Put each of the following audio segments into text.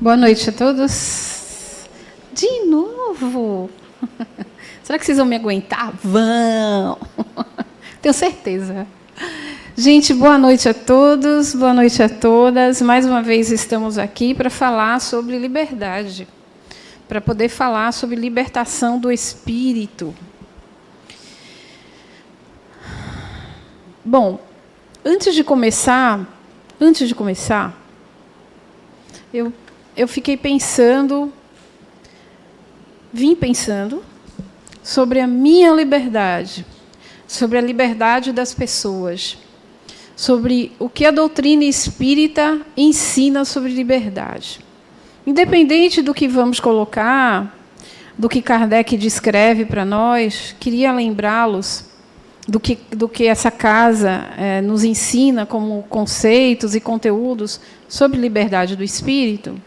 Boa noite a todos. De novo. Será que vocês vão me aguentar? Vão. Tenho certeza. Gente, boa noite a todos, boa noite a todas. Mais uma vez estamos aqui para falar sobre liberdade, para poder falar sobre libertação do espírito. Bom, antes de começar, eu fiquei pensando, vim pensando sobre a minha liberdade, sobre a liberdade das pessoas, sobre o que a doutrina espírita ensina sobre liberdade. Independente do que vamos colocar, do que Kardec descreve para nós, queria lembrá-los do que essa casa nos ensina como conceitos e conteúdos sobre liberdade do espírito.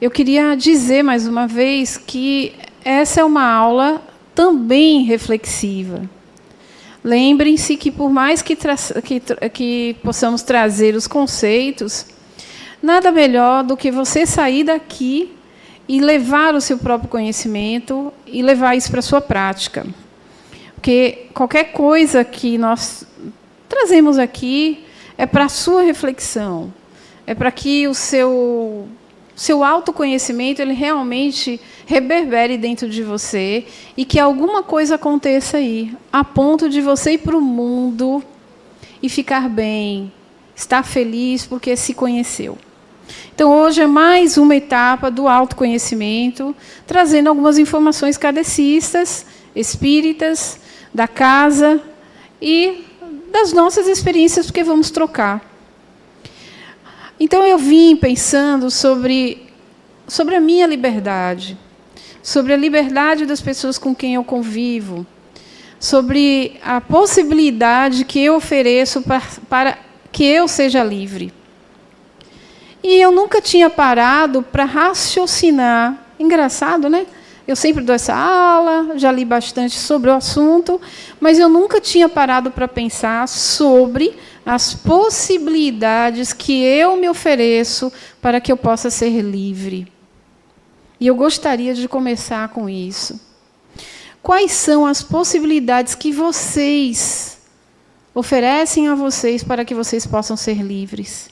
Eu queria dizer, mais uma vez, que essa é uma aula também reflexiva. Lembrem-se que, por mais que possamos trazer os conceitos, nada melhor do que você sair daqui e levar o seu próprio conhecimento e levar isso para a sua prática. Porque qualquer coisa que nós trazemos aqui é para a sua reflexão, é para que o seu autoconhecimento ele realmente reverbere dentro de você e que alguma coisa aconteça aí, a ponto de você ir para o mundo e ficar bem, estar feliz porque se conheceu. Então, hoje é mais uma etapa do autoconhecimento, trazendo algumas informações kardecistas, espíritas, da casa e das nossas experiências, porque vamos trocar. Então, eu vim pensando sobre a minha liberdade, sobre a liberdade das pessoas com quem eu convivo, sobre a possibilidade que eu ofereço para que eu seja livre. E eu nunca tinha parado para raciocinar. Engraçado, né? Eu sempre dou essa aula, já li bastante sobre o assunto, mas eu nunca tinha parado para pensar sobre as possibilidades que eu me ofereço para que eu possa ser livre. E eu gostaria de começar com isso. Quais são as possibilidades que vocês oferecem a vocês para que vocês possam ser livres?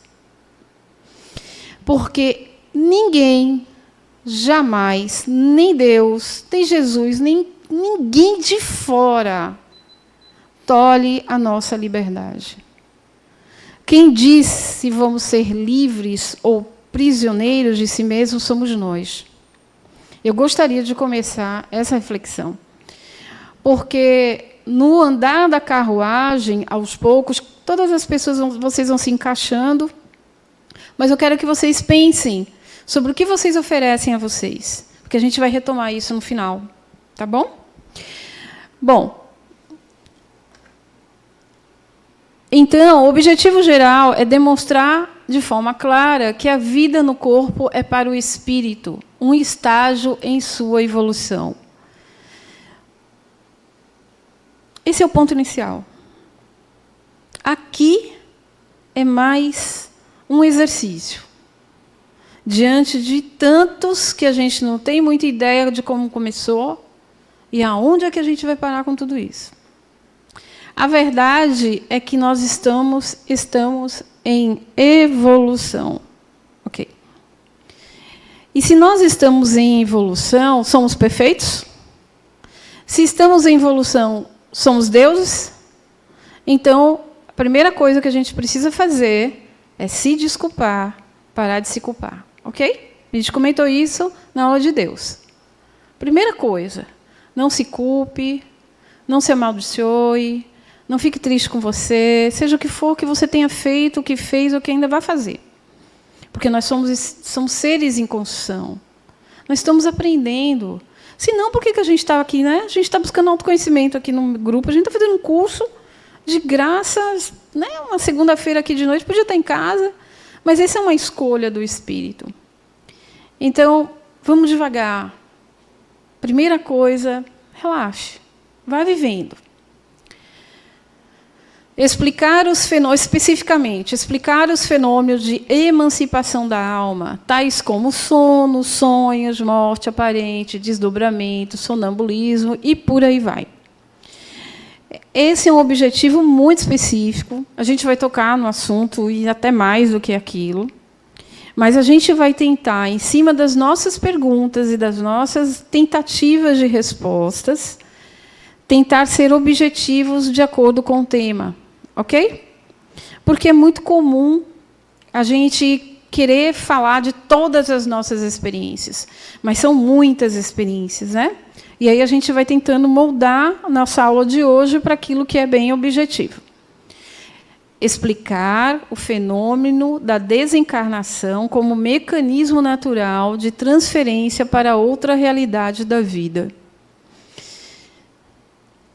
Porque ninguém, jamais, nem Deus, nem Jesus, nem ninguém de fora tolhe a nossa liberdade. Quem diz se vamos ser livres ou prisioneiros de si mesmos somos nós. Eu gostaria de começar essa reflexão, porque no andar da carruagem, aos poucos, todas as pessoas, vocês vão se encaixando, mas eu quero que vocês pensem sobre o que vocês oferecem a vocês, porque a gente vai retomar isso no final, tá bom? Bom, então, o objetivo geral é demonstrar de forma clara que a vida no corpo é para o espírito, um estágio em sua evolução. Esse é o ponto inicial. Aqui é mais um exercício. Diante de tantos que a gente não tem muita ideia de como começou e aonde é que a gente vai parar com tudo isso. A verdade é que nós estamos em evolução. Ok. E se nós estamos em evolução, somos perfeitos? Se estamos em evolução, somos deuses? Então, a primeira coisa que a gente precisa fazer é se desculpar, parar de se culpar. Ok? A gente comentou isso na aula de Deus. Primeira coisa, não se culpe, não se amaldiçoe, não fique triste com você, seja o que for que você tenha feito, o que fez ou que ainda vai fazer. Porque nós somos seres em construção. Nós estamos aprendendo. Se não, por que a gente está aqui? Né? A gente está buscando autoconhecimento aqui no grupo, a gente está fazendo um curso de graça, né? Uma segunda-feira aqui de noite, podia estar em casa, mas essa é uma escolha do espírito. Então, vamos devagar. Primeira coisa, relaxe. Vai vivendo. especificamente, explicar os fenômenos de emancipação da alma, tais como sono, sonhos, morte aparente, desdobramento, sonambulismo e por aí vai. Esse é um objetivo muito específico. A gente vai tocar no assunto e até mais do que aquilo. Mas a gente vai tentar, em cima das nossas perguntas e das nossas tentativas de respostas, tentar ser objetivos de acordo com o tema. Ok? Porque é muito comum a gente querer falar de todas as nossas experiências, mas são muitas experiências, né? E aí a gente vai tentando moldar a nossa aula de hoje para aquilo que é bem objetivo. Explicar o fenômeno da desencarnação como mecanismo natural de transferência para outra realidade da vida.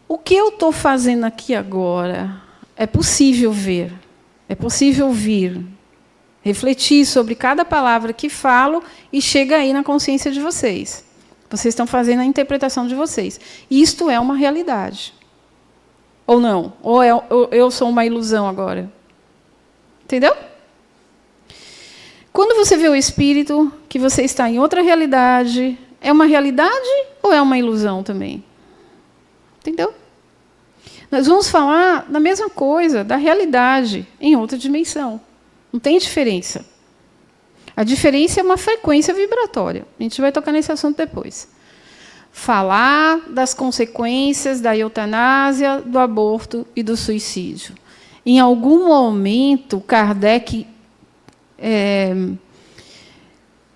O que eu estou fazendo aqui agora? É possível ver, é possível ouvir, refletir sobre cada palavra que falo e chega aí na consciência de vocês. Vocês estão fazendo a interpretação de vocês. Isto é uma realidade. Ou não? Ou eu sou uma ilusão agora? Entendeu? Quando você vê o espírito, que você está em outra realidade, é uma realidade ou é uma ilusão também? Entendeu? Nós vamos falar da mesma coisa, da realidade, em outra dimensão. Não tem diferença. A diferença é uma frequência vibratória. A gente vai tocar nesse assunto depois. Falar das consequências da eutanásia, do aborto e do suicídio. Em algum momento, Kardec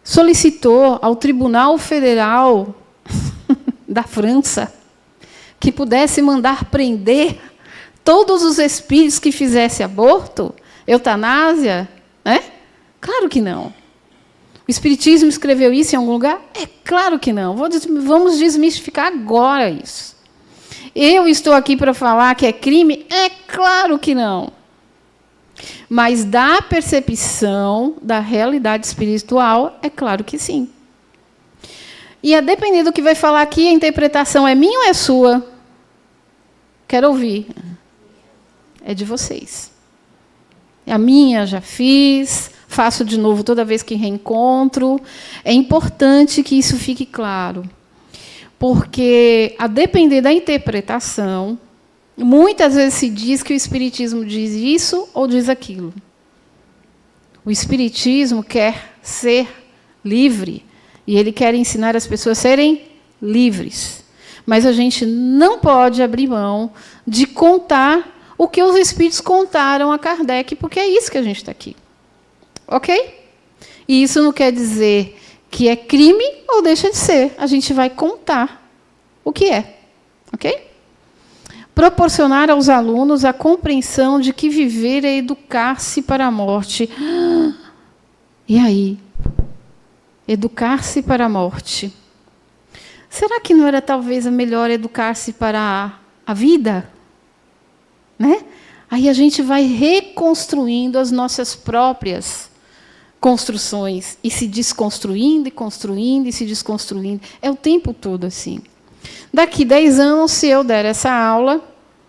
solicitou ao Tribunal Federal da França que pudesse mandar prender todos os espíritos que fizessem aborto, eutanásia, né? Claro que não. O Espiritismo escreveu isso em algum lugar? É claro que não. Vamos desmistificar agora isso. Eu estou aqui para falar que é crime? É claro que não. Mas da percepção da realidade espiritual, é claro que sim. E a depender do que vai falar aqui, a interpretação é minha ou é sua? Quero ouvir. É de vocês. A minha já fiz, faço de novo toda vez que reencontro. É importante que isso fique claro. Porque, a depender da interpretação, muitas vezes se diz que o Espiritismo diz isso ou diz aquilo. O Espiritismo quer ser livre. E ele quer ensinar as pessoas a serem livres. Mas a gente não pode abrir mão de contar o que os espíritos contaram a Kardec, porque é isso que a gente está aqui. Ok? E isso não quer dizer que é crime ou deixa de ser. A gente vai contar o que é. Ok? Proporcionar aos alunos a compreensão de que viver é educar-se para a morte. E aí? Educar-se para a morte. Será que não era talvez melhor educar-se para a vida? Né? Aí a gente vai reconstruindo as nossas próprias construções e se desconstruindo, e construindo, e se desconstruindo. É o tempo todo assim. Daqui 10 anos, se eu der essa aula,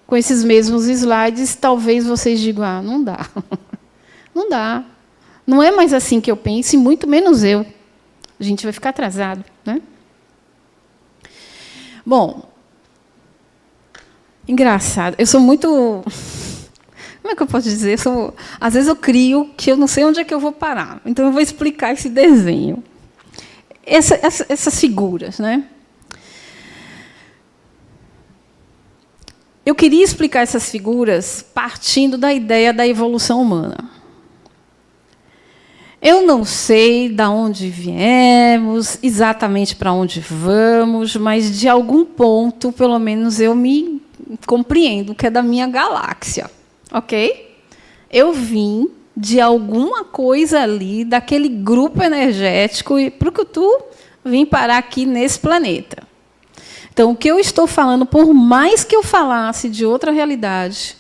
com esses mesmos slides, talvez vocês digam, não dá. Não dá. Não é mais assim que eu penso, e muito menos eu. A gente vai ficar atrasado, né? Bom, engraçado. Eu sou muito... Como é que eu posso dizer? Às vezes eu crio que eu não sei onde é que eu vou parar. Então, eu vou explicar esse desenho. Essas figuras, né? Eu queria explicar essas figuras partindo da ideia da evolução humana. Eu não sei de onde viemos, exatamente para onde vamos, mas, de algum ponto, pelo menos, eu me compreendo que é da minha galáxia. Ok? Eu vim de alguma coisa ali, daquele grupo energético, e para que tu vim parar aqui nesse planeta. Então, o que eu estou falando, por mais que eu falasse de outra realidade,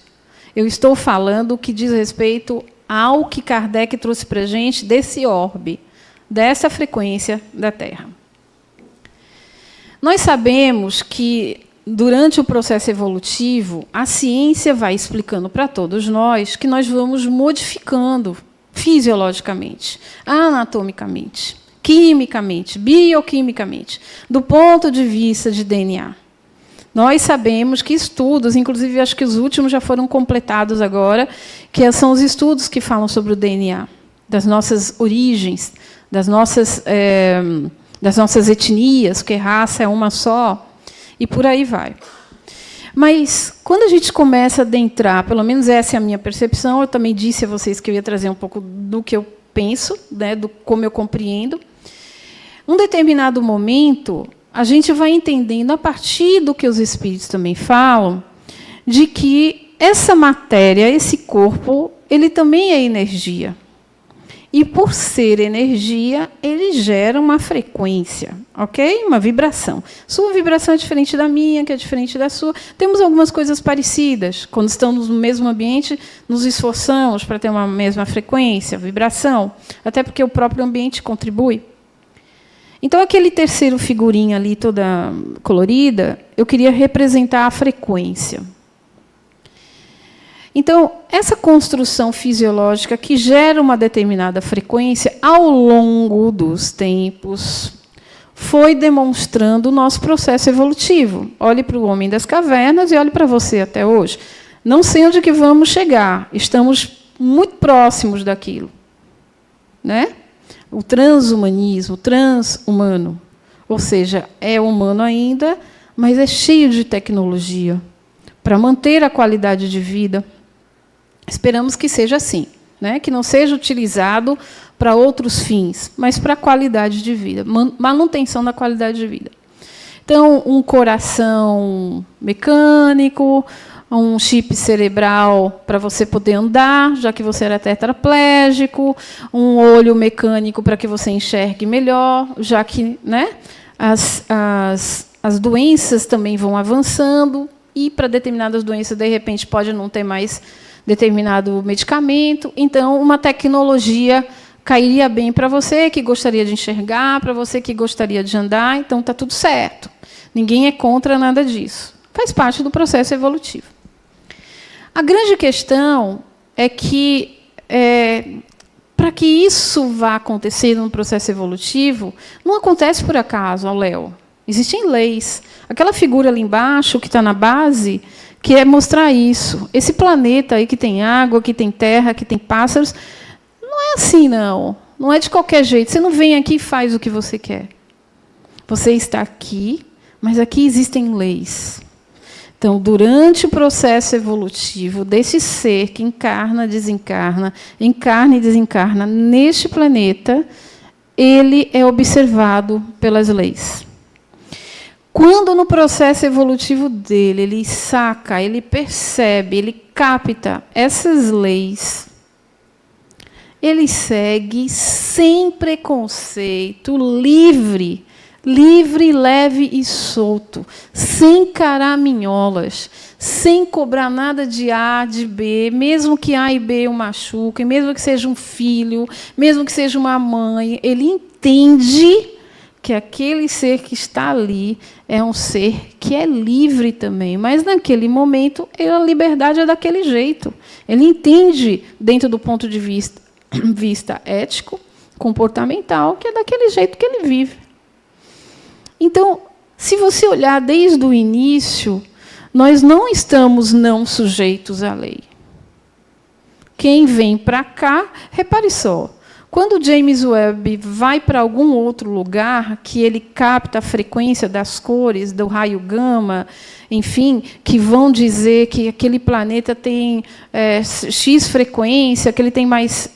eu estou falando o que diz respeito ao que Kardec trouxe para a gente desse orbe, dessa frequência da Terra. Nós sabemos que durante o processo evolutivo, a ciência vai explicando para todos nós que nós vamos modificando fisiologicamente, anatomicamente, quimicamente, bioquimicamente, do ponto de vista de DNA. Nós sabemos que estudos, inclusive acho que os últimos já foram completados agora, que são os estudos que falam sobre o DNA, das nossas origens, das nossas etnias, porque raça é uma só, e por aí vai. Mas, quando a gente começa a adentrar, pelo menos essa é a minha percepção, eu também disse a vocês que eu ia trazer um pouco do que eu penso, né, do como eu compreendo. Num determinado momento, a gente vai entendendo, a partir do que os espíritos também falam, de que essa matéria, esse corpo, ele também é energia. E, por ser energia, ele gera uma frequência, ok? Uma vibração. Sua vibração é diferente da minha, que é diferente da sua. Temos algumas coisas parecidas. Quando estamos no mesmo ambiente, nos esforçamos para ter uma mesma frequência, vibração, até porque o próprio ambiente contribui. Então, aquele terceiro figurinha ali, toda colorida, eu queria representar a frequência. Então, essa construção fisiológica que gera uma determinada frequência, ao longo dos tempos, foi demonstrando o nosso processo evolutivo. Olhe para o homem das cavernas e olhe para você até hoje. Não sei onde que vamos chegar, estamos muito próximos daquilo, né? O transhumanismo, o transhumano, ou seja, é humano ainda, mas é cheio de tecnologia para manter a qualidade de vida. Esperamos que seja assim, né? Que não seja utilizado para outros fins, mas para a qualidade de vida, manutenção da qualidade de vida. Então, um coração mecânico, um chip cerebral para você poder andar, já que você era tetraplégico, um olho mecânico para que você enxergue melhor, já que, né, as doenças também vão avançando, e para determinadas doenças, de repente, pode não ter mais determinado medicamento. Então, uma tecnologia cairia bem para você que gostaria de enxergar, para você que gostaria de andar. Então, está tudo certo. Ninguém é contra nada disso. Faz parte do processo evolutivo. A grande questão é que, para que isso vá acontecer no processo evolutivo, não acontece por acaso, Léo. Existem leis. Aquela figura ali embaixo, que está na base, que é mostrar isso. Esse planeta aí que tem água, que tem terra, que tem pássaros, não é assim, não. Não é de qualquer jeito. Você não vem aqui e faz o que você quer. Você está aqui, mas aqui existem leis. Então, durante o processo evolutivo desse ser que encarna, desencarna, encarna e desencarna neste planeta, ele é observado pelas leis. Quando no processo evolutivo dele, ele saca, ele percebe, ele capta essas leis, ele segue sem preconceito, livre, leve e solto, sem caraminholas, sem cobrar nada de A, de B, mesmo que A e B o machuquem, mesmo que seja um filho, mesmo que seja uma mãe, ele entende que aquele ser que está ali é um ser que é livre também, mas naquele momento a liberdade é daquele jeito. Ele entende, dentro do ponto de vista ético, comportamental, que é daquele jeito que ele vive. Então, se você olhar desde o início, nós não estamos não sujeitos à lei. Quem vem para cá, repare só, quando James Webb vai para algum outro lugar, que ele capta a frequência das cores, do raio gama, enfim, que vão dizer que aquele planeta tem X frequência, que ele tem mais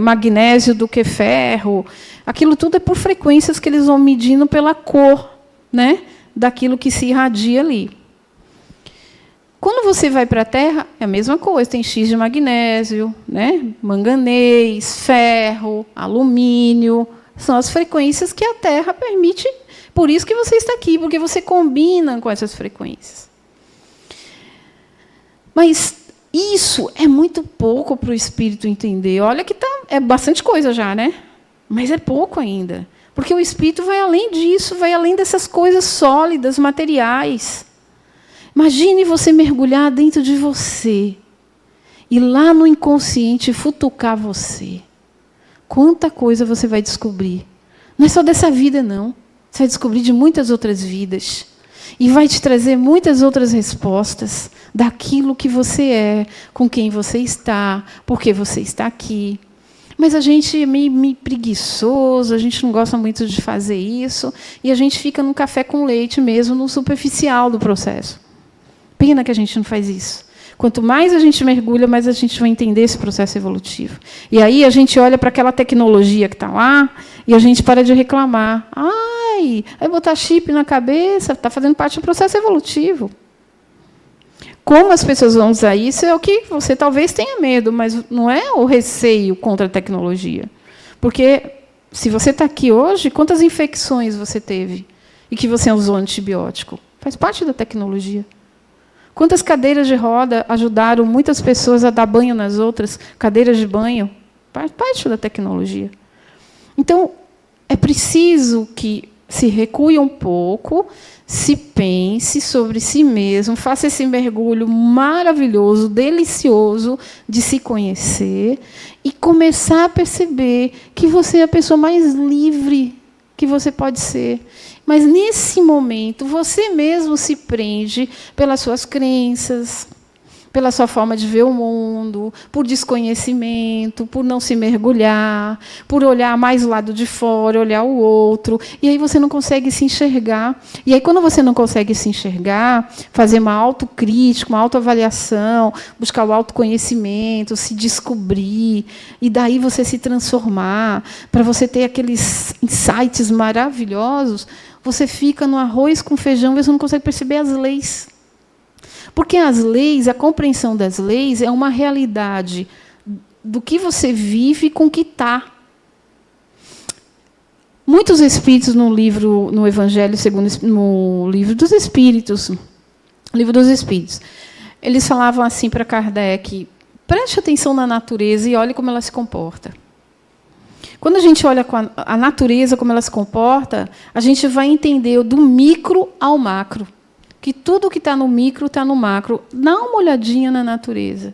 magnésio do que ferro, aquilo tudo é por frequências que eles vão medindo pela cor, né, daquilo que se irradia ali. Quando você vai para a Terra, é a mesma coisa, tem X de magnésio, né? Manganês, ferro, alumínio, são as frequências que a Terra permite, por isso que você está aqui, porque você combina com essas frequências. Mas isso é muito pouco para o espírito entender. Olha que é bastante coisa já, né? Mas é pouco ainda, porque o espírito vai além disso, vai além dessas coisas sólidas, materiais. Imagine você mergulhar dentro de você e lá no inconsciente futucar você. Quanta coisa você vai descobrir. Não é só dessa vida, não. Você vai descobrir de muitas outras vidas. E vai te trazer muitas outras respostas daquilo que você é, com quem você está, por que você está aqui. Mas a gente é meio preguiçoso, a gente não gosta muito de fazer isso, e a gente fica no café com leite mesmo, no superficial do processo. Pena que a gente não faz isso. Quanto mais a gente mergulha, mais a gente vai entender esse processo evolutivo. E aí a gente olha para aquela tecnologia que está lá e a gente para de reclamar. Ai, vai botar chip na cabeça, está fazendo parte do processo evolutivo. Como as pessoas vão usar isso é o que você talvez tenha medo, mas não é o receio contra a tecnologia. Porque se você está aqui hoje, quantas infecções você teve e que você usou antibiótico? Faz parte da tecnologia. Quantas cadeiras de roda ajudaram muitas pessoas a dar banho nas outras? Cadeiras de banho, parte da tecnologia. Então, é preciso que se recue um pouco, se pense sobre si mesmo, faça esse mergulho maravilhoso, delicioso de se conhecer e começar a perceber que você é a pessoa mais livre que você pode ser. Mas, nesse momento, você mesmo se prende pelas suas crenças, pela sua forma de ver o mundo, por desconhecimento, por não se mergulhar, por olhar mais o lado de fora, olhar o outro, e aí você não consegue se enxergar. E aí, quando você não consegue se enxergar, fazer uma autocrítica, uma autoavaliação, buscar o autoconhecimento, se descobrir, e daí você se transformar, para você ter aqueles insights maravilhosos, você fica no arroz com feijão e você não consegue perceber as leis. Porque as leis, a compreensão das leis é uma realidade do que você vive com o que está. Muitos espíritos no Evangelho segundo no livro dos Espíritos, eles falavam assim para Kardec: preste atenção na natureza e olhe como ela se comporta. Quando a gente olha a natureza, como ela se comporta, a gente vai entender do micro ao macro. Que tudo que está no micro está no macro. Dá uma olhadinha na natureza.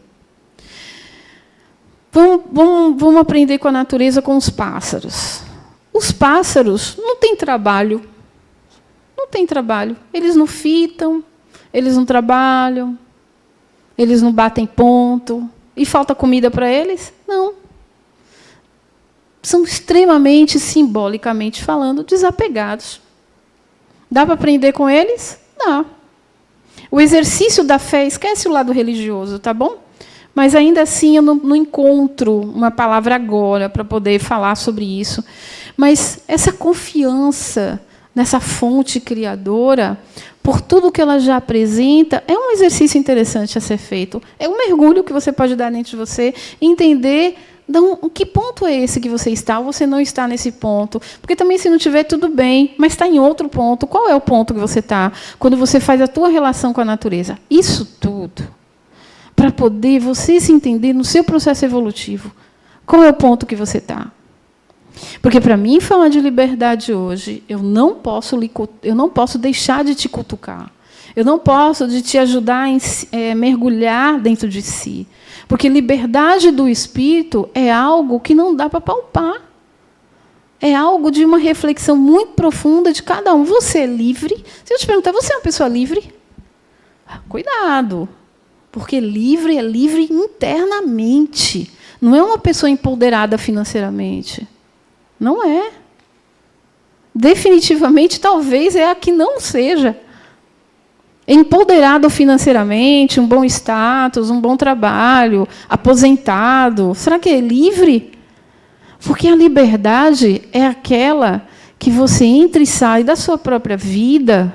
Vamos aprender com a natureza, com os pássaros. Os pássaros não têm trabalho. Não têm trabalho. Eles não fitam, eles não trabalham, eles não batem ponto. E falta comida para eles? Não. São extremamente, simbolicamente falando, desapegados. Dá para aprender com eles? Dá. O exercício da fé, esquece o lado religioso, tá bom? Mas, ainda assim, eu não encontro uma palavra agora para poder falar sobre isso. Mas essa confiança nessa fonte criadora, por tudo que ela já apresenta, é um exercício interessante a ser feito. É um mergulho que você pode dar dentro de você e entender que ponto é esse que você está, ou você não está nesse ponto. Porque também, se não tiver, tudo bem, mas está em outro ponto. Qual é o ponto que você está quando você faz a tua relação com a natureza? Isso tudo para poder você se entender no seu processo evolutivo. Qual é o ponto que você está? Porque, para mim, falar de liberdade hoje, eu não posso deixar de te cutucar. Eu não posso de te ajudar a mergulhar dentro de si. Porque liberdade do espírito é algo que não dá para palpar. É algo de uma reflexão muito profunda de cada um. Você é livre? Se eu te perguntar, você é uma pessoa livre? Cuidado. Porque livre é livre internamente. Não é uma pessoa empoderada financeiramente. Não é. Definitivamente, talvez é a que não seja. Empoderado financeiramente, um bom status, um bom trabalho, aposentado. Será que é livre? Porque a liberdade é aquela que você entra e sai da sua própria vida,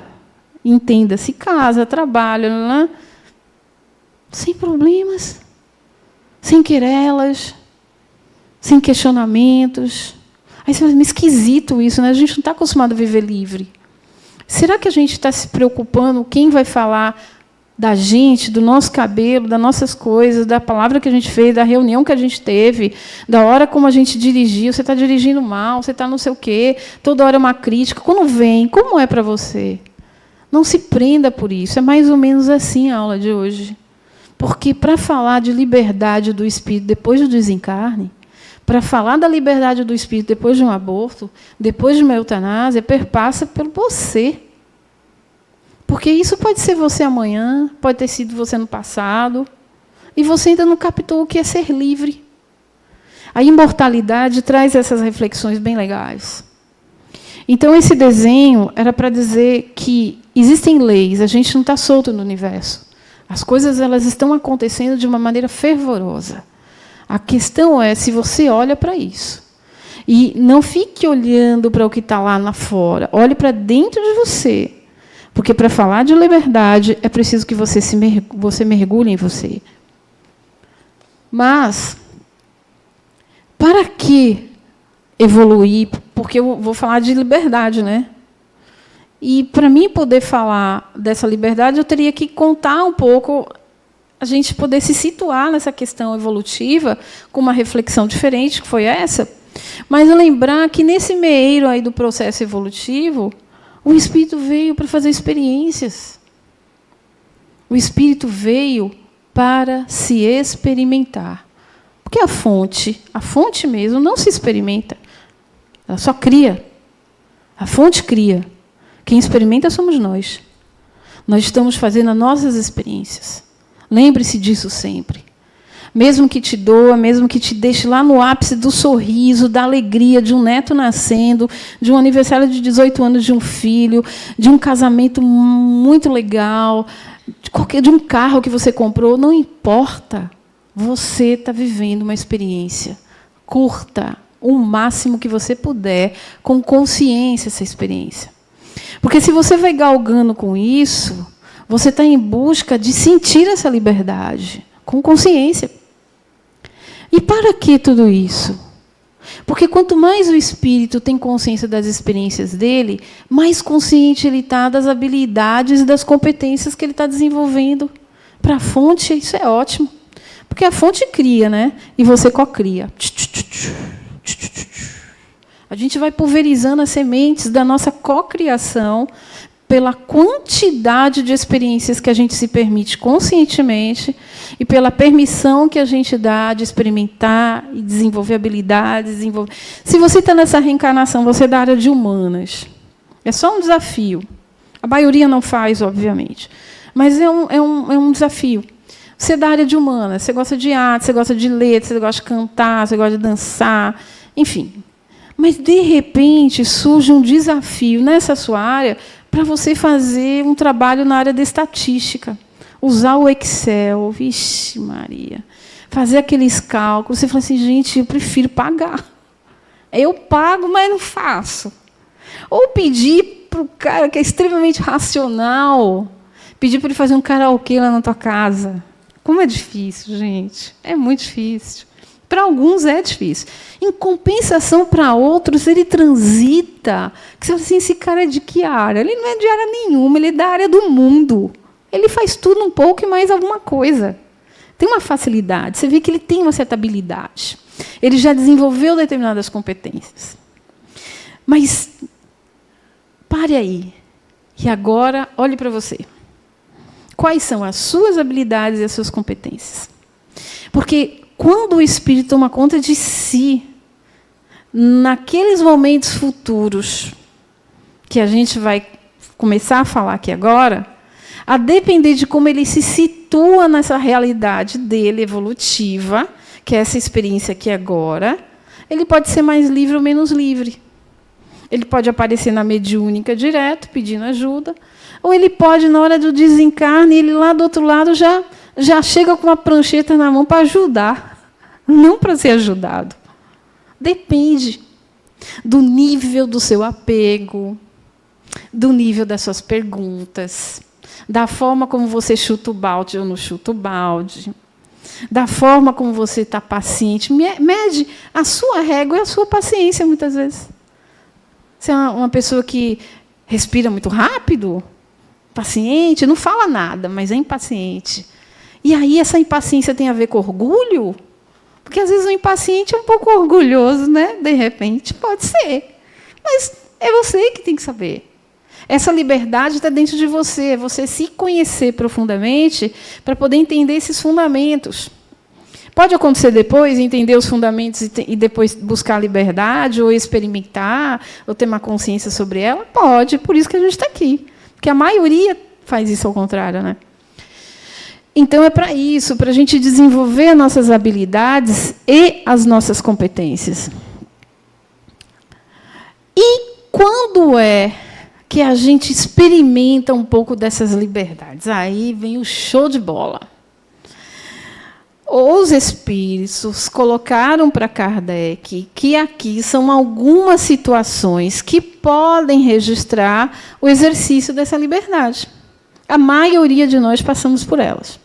entenda-se, casa, trabalha, sem problemas, sem querelas, sem questionamentos. Aí você fala, mas esquisito isso, né? A gente não está acostumado a viver livre. Será que a gente está se preocupando quem vai falar da gente, do nosso cabelo, das nossas coisas, da palavra que a gente fez, da reunião que a gente teve, da hora como a gente dirigiu? Você está dirigindo mal, você está não sei o quê, toda hora uma crítica. Quando vem, como é para você? Não se prenda por isso. É mais ou menos assim a aula de hoje. Porque para falar de liberdade do espírito depois do desencarne, para falar da liberdade do espírito depois de um aborto, depois de uma eutanásia, perpassa pelo você. Porque isso pode ser você amanhã, pode ter sido você no passado, e você ainda não captou o que é ser livre. A imortalidade traz essas reflexões bem legais. Então, esse desenho era para dizer que existem leis, a gente não está solto no universo. As coisas elas estão acontecendo de uma maneira fervorosa. A questão é se você olha para isso. E não fique olhando para o que está lá fora. Olhe para dentro de você. Porque para falar de liberdade é preciso que você mergulhe em você. Mas, para que evoluir? Porque eu vou falar de liberdade, né? E, para mim poder falar dessa liberdade, eu teria que contar um pouco, a gente poder se situar nessa questão evolutiva, com uma reflexão diferente, que foi essa, mas lembrar que, nesse meio aí do processo evolutivo, o Espírito veio para fazer experiências. O Espírito veio para se experimentar. Porque a fonte mesmo, não se experimenta. Ela só cria. A fonte cria. Quem experimenta somos nós. Nós estamos fazendo as nossas experiências. Lembre-se disso sempre. Mesmo que te doa, mesmo que te deixe lá no ápice do sorriso, da alegria de um neto nascendo, de um aniversário de 18 anos de um filho, de um casamento muito legal, de um carro que você comprou, não importa. Você está vivendo uma experiência. Curta o máximo que você puder, com consciência, essa experiência. Porque se você vai galgando com isso, você está em busca de sentir essa liberdade, com consciência. E para que tudo isso? Porque quanto mais o espírito tem consciência das experiências dele, mais consciente ele está das habilidades e das competências que ele está desenvolvendo. Para a fonte, isso é ótimo. Porque a fonte cria, né? E você cocria. A gente vai pulverizando as sementes da nossa cocriação pela quantidade de experiências que a gente se permite conscientemente e pela permissão que a gente dá de experimentar e desenvolver habilidades. Se você está nessa reencarnação, você é da área de humanas. É só um desafio. A maioria não faz, obviamente. Mas é um desafio. Você é da área de humanas, você gosta de arte, você gosta de ler, você gosta de cantar, você gosta de dançar, enfim. Mas, de repente, surge um desafio nessa sua área para você fazer um trabalho na área da estatística. Usar o Excel, vixe Maria. Fazer aqueles cálculos. Você fala assim, gente, eu prefiro pagar. Eu pago, mas não faço. Ou pedir para o cara que é extremamente racional, pedir para ele fazer um karaokê lá na tua casa. Como é difícil, gente. É muito difícil. Para alguns é difícil. Em compensação, para outros, ele transita. Que você fala assim, esse cara é de que área? Ele não é de área nenhuma, ele é da área do mundo. Ele faz tudo um pouco e mais alguma coisa. Tem uma facilidade. Você vê que ele tem uma certa habilidade. Ele já desenvolveu determinadas competências. Mas, pare aí. E agora, olhe para você. Quais são as suas habilidades e as suas competências? Porque quando o espírito toma conta de si, naqueles momentos futuros, que a gente vai começar a falar aqui agora, a depender de como ele se situa nessa realidade dele evolutiva, que é essa experiência aqui agora, ele pode ser mais livre ou menos livre. Ele pode aparecer na mediúnica direto, pedindo ajuda, ou ele pode, na hora do desencarne, ele lá do outro lado já chega com uma prancheta na mão para ajudar, não para ser ajudado. Depende do nível do seu apego, do nível das suas perguntas, da forma como você chuta o balde ou não chuta o balde, da forma como você está paciente. Mede a sua régua e a sua paciência, muitas vezes. Você é uma pessoa que respira muito rápido, paciente, não fala nada, mas é impaciente. E aí essa impaciência tem a ver com orgulho? Porque, às vezes, o impaciente é um pouco orgulhoso, né? De repente, pode ser. Mas é você que tem que saber. essa liberdade está dentro de você, você se conhecer profundamente para poder entender esses fundamentos. Pode acontecer depois, entender os fundamentos e depois buscar a liberdade, ou experimentar, ou ter uma consciência sobre ela? Pode, por isso que a gente está aqui. Porque a maioria faz isso ao contrário, né? Então, é para isso, para a gente desenvolver as nossas habilidades e as nossas competências. E quando é que a gente experimenta um pouco dessas liberdades? Aí vem o show de bola. Os espíritos colocaram para Kardec que aqui são algumas situações que podem registrar o exercício dessa liberdade. A maioria de nós passamos por elas.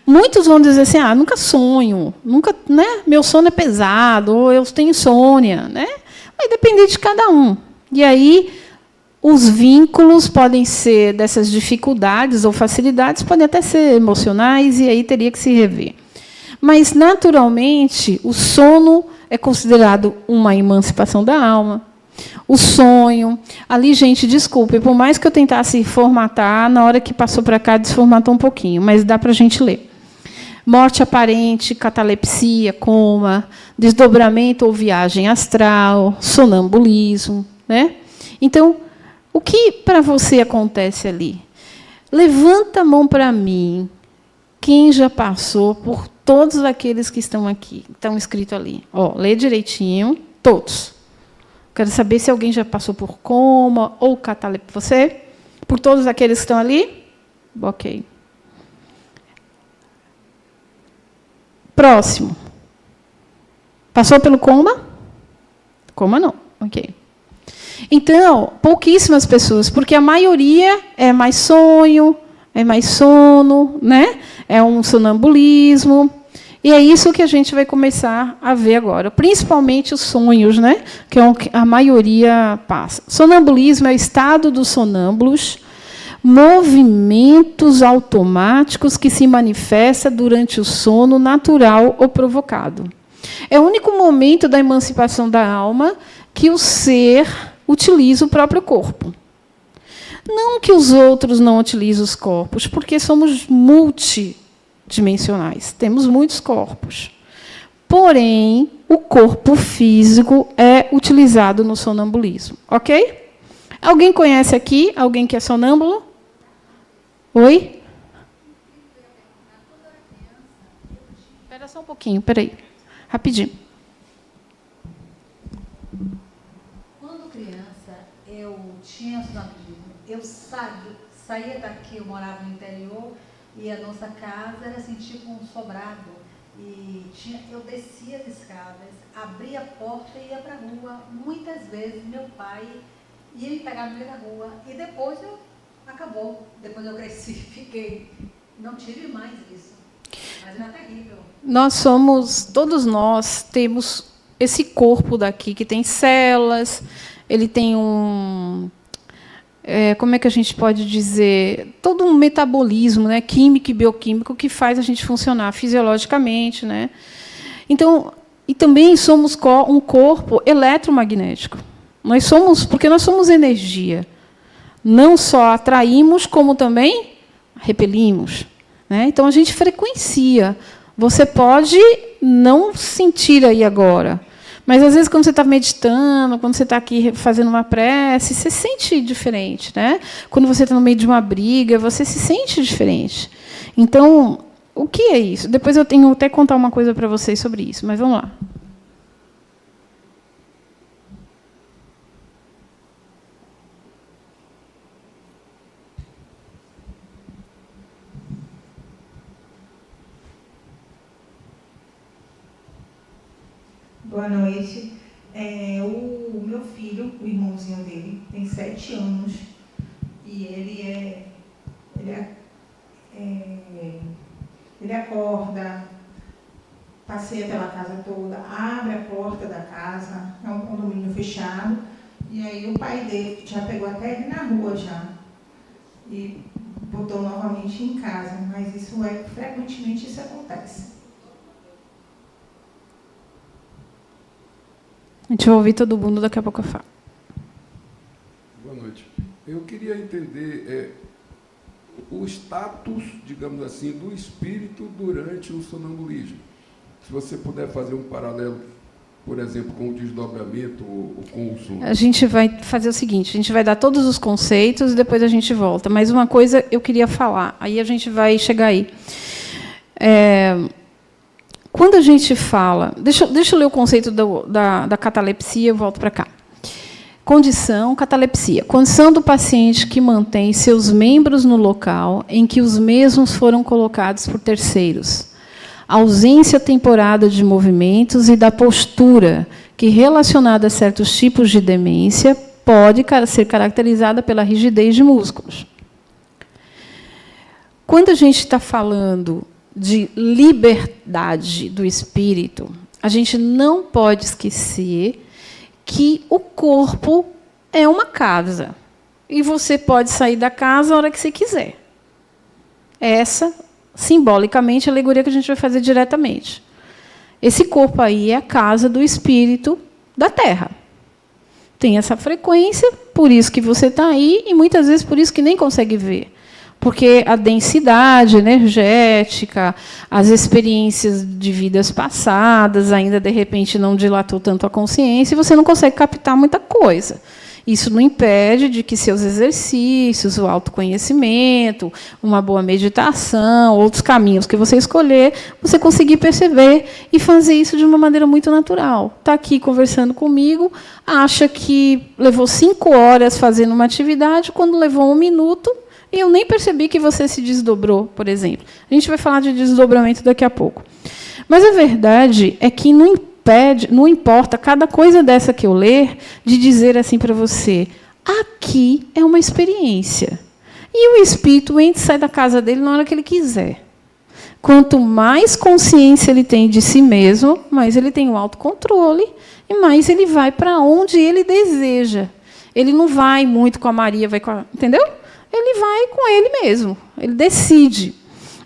Muitos vão dizer assim, nunca sonho, nunca, né? Meu sono é pesado, ou eu tenho insônia, né? Vai depender de cada um. E aí, os vínculos podem ser dessas dificuldades ou facilidades, podem até ser emocionais, e aí teria que se rever. Mas, naturalmente, o sono é considerado uma emancipação da alma. O sonho. Ali, gente, desculpe, por mais que eu tentasse formatar, na hora que passou para cá, desformatou um pouquinho, mas dá para a gente ler. Morte aparente, catalepsia, coma, desdobramento ou viagem astral, sonambulismo. Né? Então, o que para você acontece ali? Levanta a mão para mim. Quem já passou por todos aqueles que estão aqui, estão escritos ali? Lê direitinho, todos. Quero saber se alguém já passou por coma ou catalepsia. Você? Por todos aqueles que estão ali? Ok. Próximo. Passou pelo coma? Coma não. Ok. Então, pouquíssimas pessoas, porque a maioria é mais sonho, é mais sono, né? É um sonambulismo. E é isso que a gente vai começar a ver agora, principalmente os sonhos, né? Que é o que a maioria passa. Sonambulismo é o estado dos sonâmbulos, movimentos automáticos que se manifesta durante o sono natural ou provocado. É o único momento da emancipação da alma que o ser utiliza o próprio corpo. Não que os outros não utilizem os corpos, porque somos multidimensionais, temos muitos corpos. Porém, o corpo físico é utilizado no sonambulismo. Ok? Alguém conhece aqui? Alguém que é sonâmbulo? Oi? Espera só um pouquinho, espera aí. Rapidinho. Quando criança, eu tinha sonambulismo. Eu saía daqui, eu morava no interior, e a nossa casa era assim, tipo um sobrado. E eu descia as escadas, abria a porta e ia para a rua. Muitas vezes, meu pai ia me pegar no meio da rua. E depois acabou. Depois eu cresci, fiquei. Não tive mais isso. Mas era terrível. Todos nós temos esse corpo daqui, que tem células, ele tem como é que a gente pode dizer? Todo um metabolismo, né, químico e bioquímico, que faz a gente funcionar fisiologicamente. Né? Então, e também somos um corpo eletromagnético. Porque nós somos energia. Não só atraímos, como também repelimos. Né? Então, a gente frequencia. Você pode não sentir aí agora, mas, às vezes, quando você está meditando, quando você está aqui fazendo uma prece, você se sente diferente. Né? Quando você está no meio de uma briga, você se sente diferente. Então, o que é isso? Depois eu tenho até contar uma coisa para vocês sobre isso, mas vamos lá. Boa noite. O meu filho, o irmãozinho dele, tem 7 anos e ele acorda, passeia pela casa toda, abre a porta da casa, é um condomínio fechado, e aí o pai dele já pegou até ele na rua já e botou novamente em casa, mas frequentemente isso acontece. A gente vai ouvir todo mundo, daqui a pouco eu falo. Boa noite. Eu queria entender o status, digamos assim, do espírito durante o sonambulismo. Se você puder fazer um paralelo, por exemplo, com o desdobramento ou com o sono. A gente vai fazer o seguinte, a gente vai dar todos os conceitos e depois a gente volta. Mas uma coisa eu queria falar, aí a gente vai chegar aí. Quando a gente fala... Deixa eu ler o conceito da catalepsia, eu volto para cá. Condição, catalepsia. Condição do paciente que mantém seus membros no local em que os mesmos foram colocados por terceiros. Ausência temporária de movimentos e da postura, que, relacionada a certos tipos de demência, pode ser caracterizada pela rigidez de músculos. Quando a gente está falando de liberdade do espírito, a gente não pode esquecer que o corpo é uma casa. E você pode sair da casa a hora que você quiser. Essa, simbolicamente, é a alegoria que a gente vai fazer diretamente. Esse corpo aí é a casa do espírito da Terra. Tem essa frequência, por isso que você está aí, e muitas vezes por isso que nem consegue ver. Porque a densidade energética, as experiências de vidas passadas, ainda, de repente, não dilatou tanto a consciência, e você não consegue captar muita coisa. Isso não impede de que seus exercícios, o autoconhecimento, uma boa meditação, outros caminhos que você escolher, você conseguir perceber e fazer isso de uma maneira muito natural. Está aqui conversando comigo, acha que levou 5 horas fazendo uma atividade, quando levou 1 minuto, e eu nem percebi que você se desdobrou, por exemplo. A gente vai falar de desdobramento daqui a pouco. Mas a verdade é que não importa cada coisa dessa que eu ler, de dizer assim para você, aqui é uma experiência. E o espírito entra e sai da casa dele na hora que ele quiser. Quanto mais consciência ele tem de si mesmo, mais ele tem o autocontrole e mais ele vai para onde ele deseja. Ele não vai muito com a Maria, entendeu? Ele vai com ele mesmo, ele decide.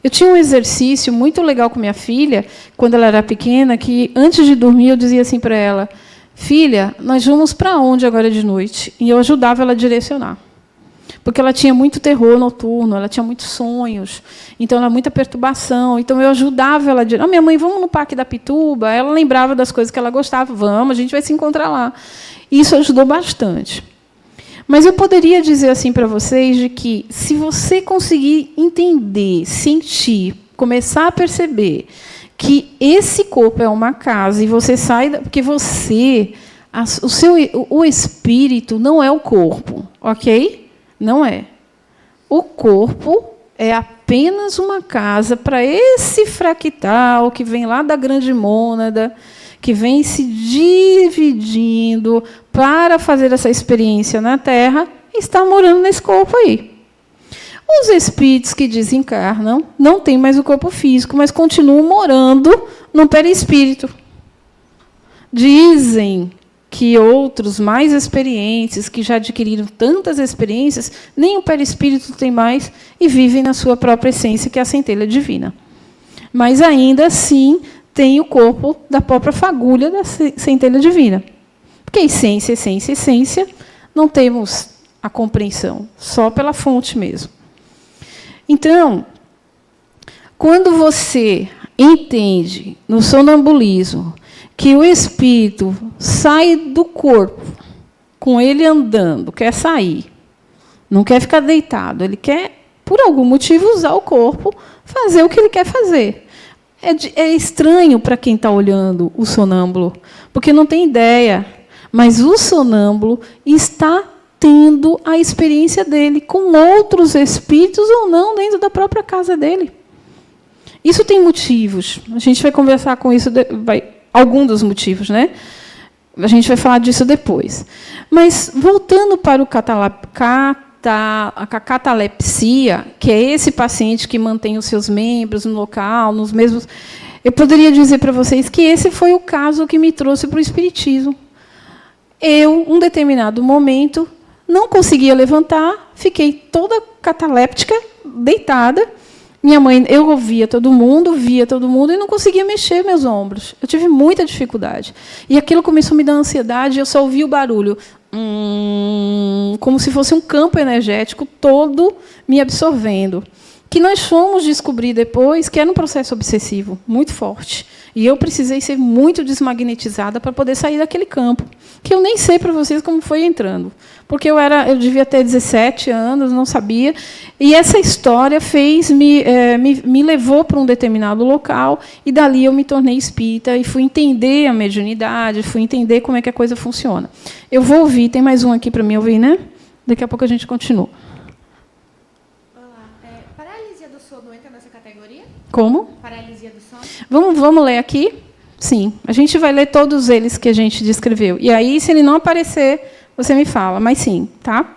Eu tinha um exercício muito legal com minha filha, quando ela era pequena, que, antes de dormir, eu dizia assim para ela, filha, nós vamos para onde agora de noite? E eu ajudava ela a direcionar. Porque ela tinha muito terror noturno, ela tinha muitos sonhos, então ela tinha muita perturbação. Então, eu ajudava ela a dizer, minha mãe, vamos no Parque da Pituba? Ela lembrava das coisas que ela gostava, vamos, a gente vai se encontrar lá. E isso ajudou bastante. Mas eu poderia dizer assim para vocês de que, se você conseguir entender, sentir, começar a perceber que esse corpo é uma casa e você sai... Porque você, o espírito não é o corpo, ok? Não é. O corpo é apenas uma casa para esse fractal que vem lá da grande mônada, que vem se dividindo para fazer essa experiência na Terra, e está morando nesse corpo aí. Os espíritos que desencarnam não têm mais o corpo físico, mas continuam morando no perispírito. Dizem que outros mais experientes, que já adquiriram tantas experiências, nem o perispírito tem mais e vivem na sua própria essência, que é a centelha divina. Mas, ainda assim, tem o corpo da própria fagulha da centelha divina. Porque essência, essência, essência, não temos a compreensão, só pela fonte mesmo. Então, quando você entende, no sonambulismo, que o espírito sai do corpo, com ele andando, quer sair, não quer ficar deitado, ele quer, por algum motivo, usar o corpo, fazer o que ele quer fazer. É estranho para quem está olhando o sonâmbulo, porque não tem ideia, mas o sonâmbulo está tendo a experiência dele com outros espíritos ou não dentro da própria casa dele. Isso tem motivos. A gente vai conversar com isso, algum dos motivos, né? A gente vai falar disso depois. Mas, voltando para a catalepsia, que é esse paciente que mantém os seus membros no local, nos mesmos... Eu poderia dizer para vocês que esse foi o caso que me trouxe para o espiritismo. Eu, um determinado momento, não conseguia levantar, fiquei toda cataléptica, deitada. Minha mãe, eu ouvia todo mundo, via todo mundo, e não conseguia mexer meus ombros. Eu tive muita dificuldade. E aquilo começou a me dar ansiedade, eu só ouvia o barulho. como se fosse um campo energético todo me absorvendo, que nós fomos descobrir depois que era um processo obsessivo muito forte. E eu precisei ser muito desmagnetizada para poder sair daquele campo, que eu nem sei para vocês como foi entrando, porque eu devia ter 17 anos, não sabia, e essa história me levou para um determinado local, e dali eu me tornei espírita e fui entender a mediunidade, fui entender como é que a coisa funciona. Eu vou ouvir, tem mais um aqui para mim ouvir, né? Daqui a pouco a gente continua. Olá. Paralisia do sono entra nessa categoria? Como? Paralisia do sono? Vamos ler aqui? Sim. A gente vai ler todos eles que a gente descreveu. E aí, se ele não aparecer, você me fala. Mas sim, tá?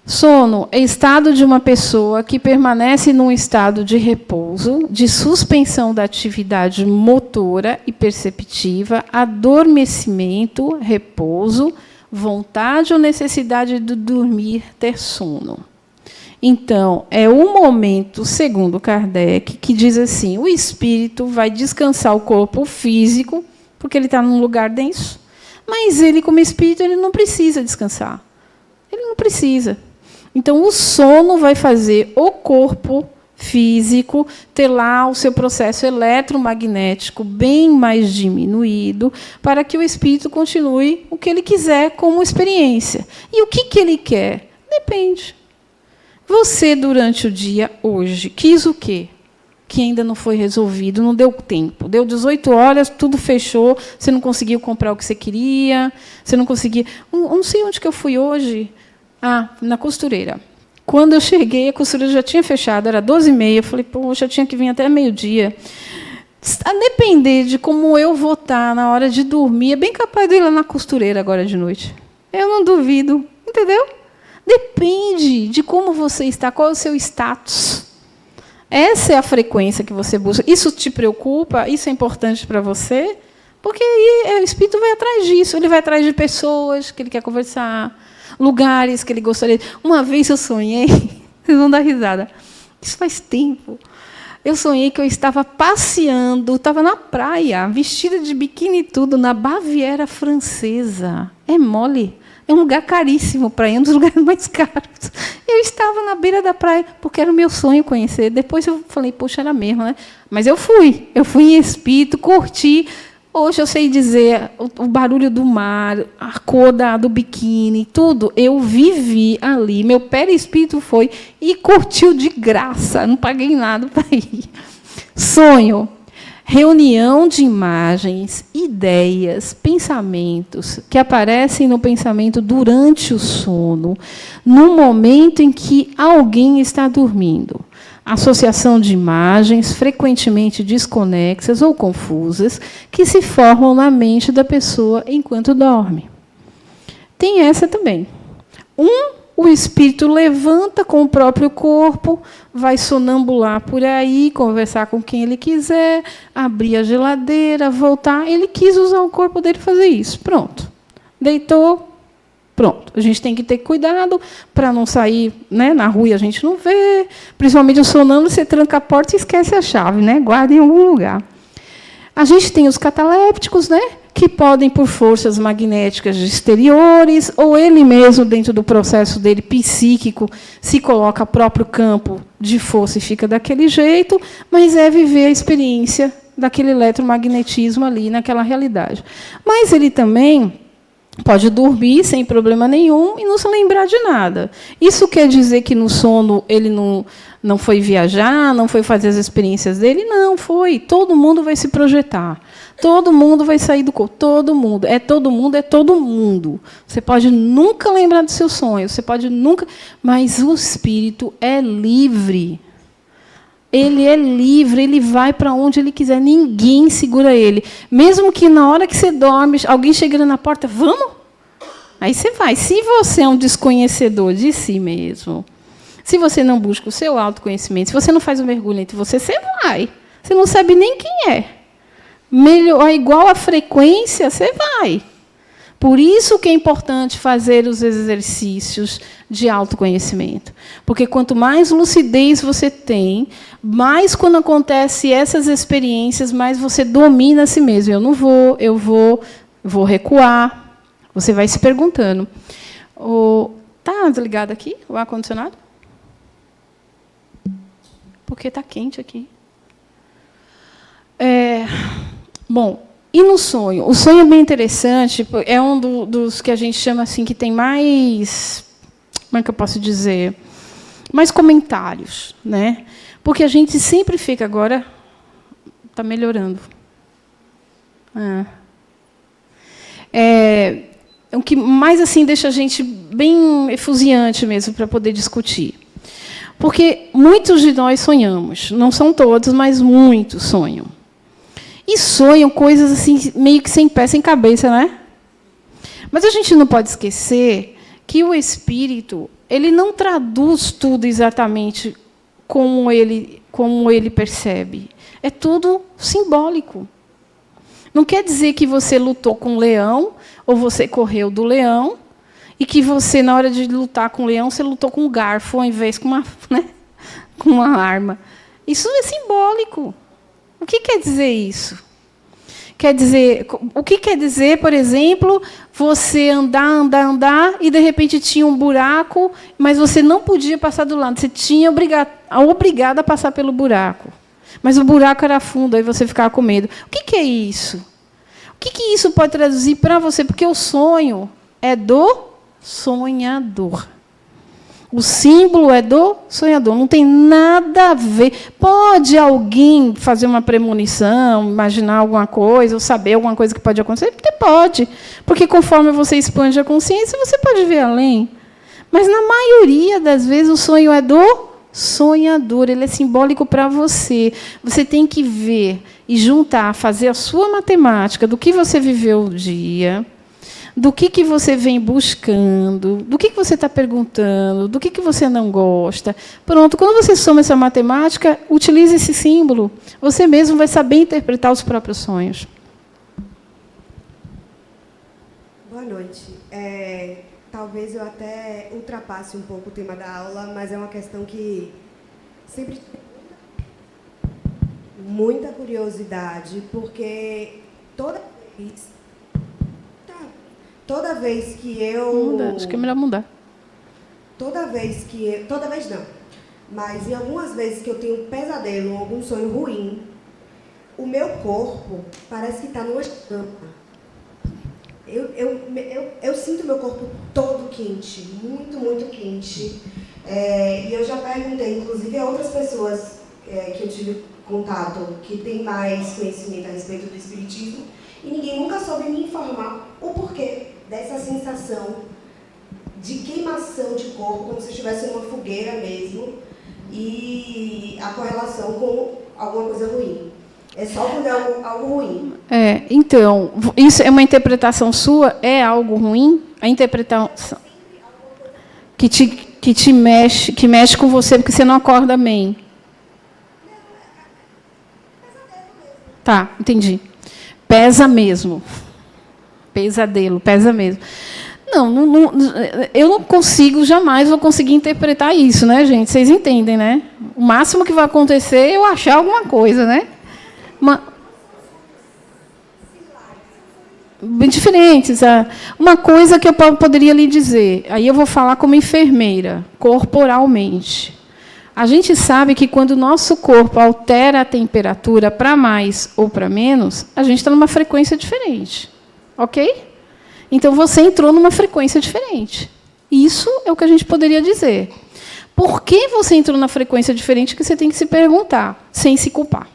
Sono é estado de uma pessoa que permanece num estado de repouso, de suspensão da atividade motora e perceptiva, adormecimento, repouso, vontade ou necessidade de dormir, ter sono. Então, é o momento, segundo Kardec, que diz assim, o espírito vai descansar o corpo físico, porque ele está num lugar denso, mas ele, como espírito, ele não precisa descansar. Ele não precisa. Então, o sono vai fazer o corpo físico ter lá o seu processo eletromagnético bem mais diminuído, para que o espírito continue o que ele quiser como experiência. E o que ele quer? Depende. Você, durante o dia, hoje, quis o quê? Que ainda não foi resolvido, não deu tempo. Deu 18 horas, tudo fechou, você não conseguiu comprar o que você queria, você não conseguia... Não sei onde que eu fui hoje. Na costureira. Quando eu cheguei, a costureira já tinha fechado, era 12h30. Eu falei, poxa, eu tinha que vir até meio-dia. A depender de como eu vou estar na hora de dormir, é bem capaz de ir lá na costureira agora de noite. Eu não duvido, entendeu? Depende de como você está, qual é o seu status. Essa é a frequência que você busca. Isso te preocupa? Isso é importante para você? Porque aí o espírito vai atrás disso. Ele vai atrás de pessoas que ele quer conversar, lugares que ele gostaria. Uma vez eu sonhei, vocês vão dar risada, isso faz tempo. Eu sonhei que eu estava passeando, estava na praia, vestida de biquíni e tudo, na Baviera Francesa. É mole. É um lugar caríssimo para ir, um dos lugares mais caros. Eu estava na beira da praia, porque era o meu sonho conhecer. Depois eu falei, poxa, era mesmo, né? Mas eu fui em espírito, curti. Hoje eu sei dizer o barulho do mar, a cor do biquíni, tudo. Eu vivi ali. Meu perispírito foi e curtiu de graça. Não paguei nada para ir. Sonho. Reunião de imagens, ideias, pensamentos que aparecem no pensamento durante o sono, no momento em que alguém está dormindo. Associação de imagens, frequentemente desconexas ou confusas, que se formam na mente da pessoa enquanto dorme. Tem essa também. O espírito levanta com o próprio corpo, vai sonambular por aí, conversar com quem ele quiser, abrir a geladeira, voltar. Ele quis usar o corpo dele fazer isso. Pronto. Deitou. Pronto. A gente tem que ter cuidado para não sair, né, na rua e a gente não vê. Principalmente o sonâmbulo, você tranca a porta e esquece a chave, né? Guarda em algum lugar. A gente tem os catalépticos, né, que podem, por forças magnéticas exteriores, ou ele mesmo, dentro do processo dele psíquico, se coloca próprio campo de força e fica daquele jeito, mas é viver a experiência daquele eletromagnetismo ali, naquela realidade. Mas ele também pode dormir sem problema nenhum e não se lembrar de nada. Isso quer dizer que no sono ele não foi viajar, não foi fazer as experiências dele? Não, foi. Todo mundo vai se projetar. Todo mundo vai sair do corpo. Todo mundo. É todo mundo, é todo mundo. Você pode nunca lembrar do seu sonho, você pode nunca... Mas o espírito é livre. Ele é livre, ele vai para onde ele quiser, ninguém segura ele. Mesmo que na hora que você dorme, alguém chegando na porta, vamos? Aí você vai. Se você é um desconhecedor de si mesmo, se você não busca o seu autoconhecimento, se você não faz o mergulho entre você, você vai. Você não sabe nem quem é. Melhor, igual a frequência, você vai. Por isso que é importante fazer os exercícios de autoconhecimento. Porque quanto mais lucidez você tem, mais quando acontecem essas experiências, mais você domina a si mesmo. Eu não vou, eu vou recuar, Você vai se perguntando. Está desligado aqui o ar-condicionado? Porque está quente aqui. Bom, e no sonho? O sonho é bem interessante, é um dos que a gente chama assim, que tem mais... Como é que eu posso dizer? Mais comentários, né? Porque a gente sempre fica... Agora está melhorando. O que mais assim deixa a gente bem efusiante mesmo para poder discutir. Porque muitos de nós sonhamos, não são todos, mas muitos sonham. E sonham coisas assim meio que sem pé, sem cabeça, né? Mas a gente não pode esquecer que o espírito, ele não traduz tudo exatamente como ele percebe. É tudo simbólico. Não quer dizer que você lutou com um leão, ou você correu do leão, e que você, na hora de lutar com o leão, você lutou com um garfo, ao invés com com uma arma. Isso é simbólico. O que quer dizer isso? O que quer dizer, por exemplo, você andar, e, de repente, tinha um buraco, mas você não podia passar do lado. Você tinha obrigado a passar pelo buraco. Mas o buraco era fundo, aí você ficava com medo. O que é isso? O que isso pode traduzir para você? Porque o sonho é do sonhador. O símbolo é do sonhador. Não tem nada a ver. Pode alguém fazer uma premonição, imaginar alguma coisa, ou saber alguma coisa que pode acontecer? Porque pode. Porque conforme você expande a consciência, você pode ver além. Mas, na maioria das vezes, o sonho é do sonhador, ele é simbólico para você. Você tem que ver e juntar, fazer a sua matemática do que você viveu o dia, do que você vem buscando, do que você está perguntando, do que você não gosta. Pronto, quando você soma essa matemática, utilize esse símbolo. Você mesmo vai saber interpretar os próprios sonhos. Boa noite. Talvez eu até ultrapasse um pouco o tema da aula, mas é uma questão que sempre tem muita curiosidade, porque toda vez que eu... Muda, acho que é melhor mudar. Toda vez não, mas em algumas vezes que eu tenho um pesadelo ou algum sonho ruim, o meu corpo parece que está numa estampa. Eu sinto meu corpo todo quente, muito, muito quente. E eu já perguntei, inclusive, a outras pessoas que eu tive contato, que têm mais conhecimento a respeito do espiritismo, e ninguém nunca soube me informar o porquê dessa sensação de queimação de corpo, como se estivesse numa fogueira mesmo, e a correlação com alguma coisa ruim. É só quando é algo ruim. Então, isso é uma interpretação sua? É algo ruim? A interpretação que mexe com você porque você não acorda bem. Tá, entendi. Pesa mesmo. Pesadelo, pesa mesmo. Não, eu não consigo, jamais vou conseguir interpretar isso, né, gente? Vocês entendem, né? O máximo que vai acontecer é eu achar alguma coisa, né? Bem diferentes. Uma coisa que eu poderia lhe dizer, aí eu vou falar como enfermeira, corporalmente. A gente sabe que quando o nosso corpo altera a temperatura para mais ou para menos, a gente está numa frequência diferente. Ok? Então, você entrou numa frequência diferente. Isso é o que a gente poderia dizer. Por que você entrou na frequência diferente que você tem que se perguntar, sem se culpar?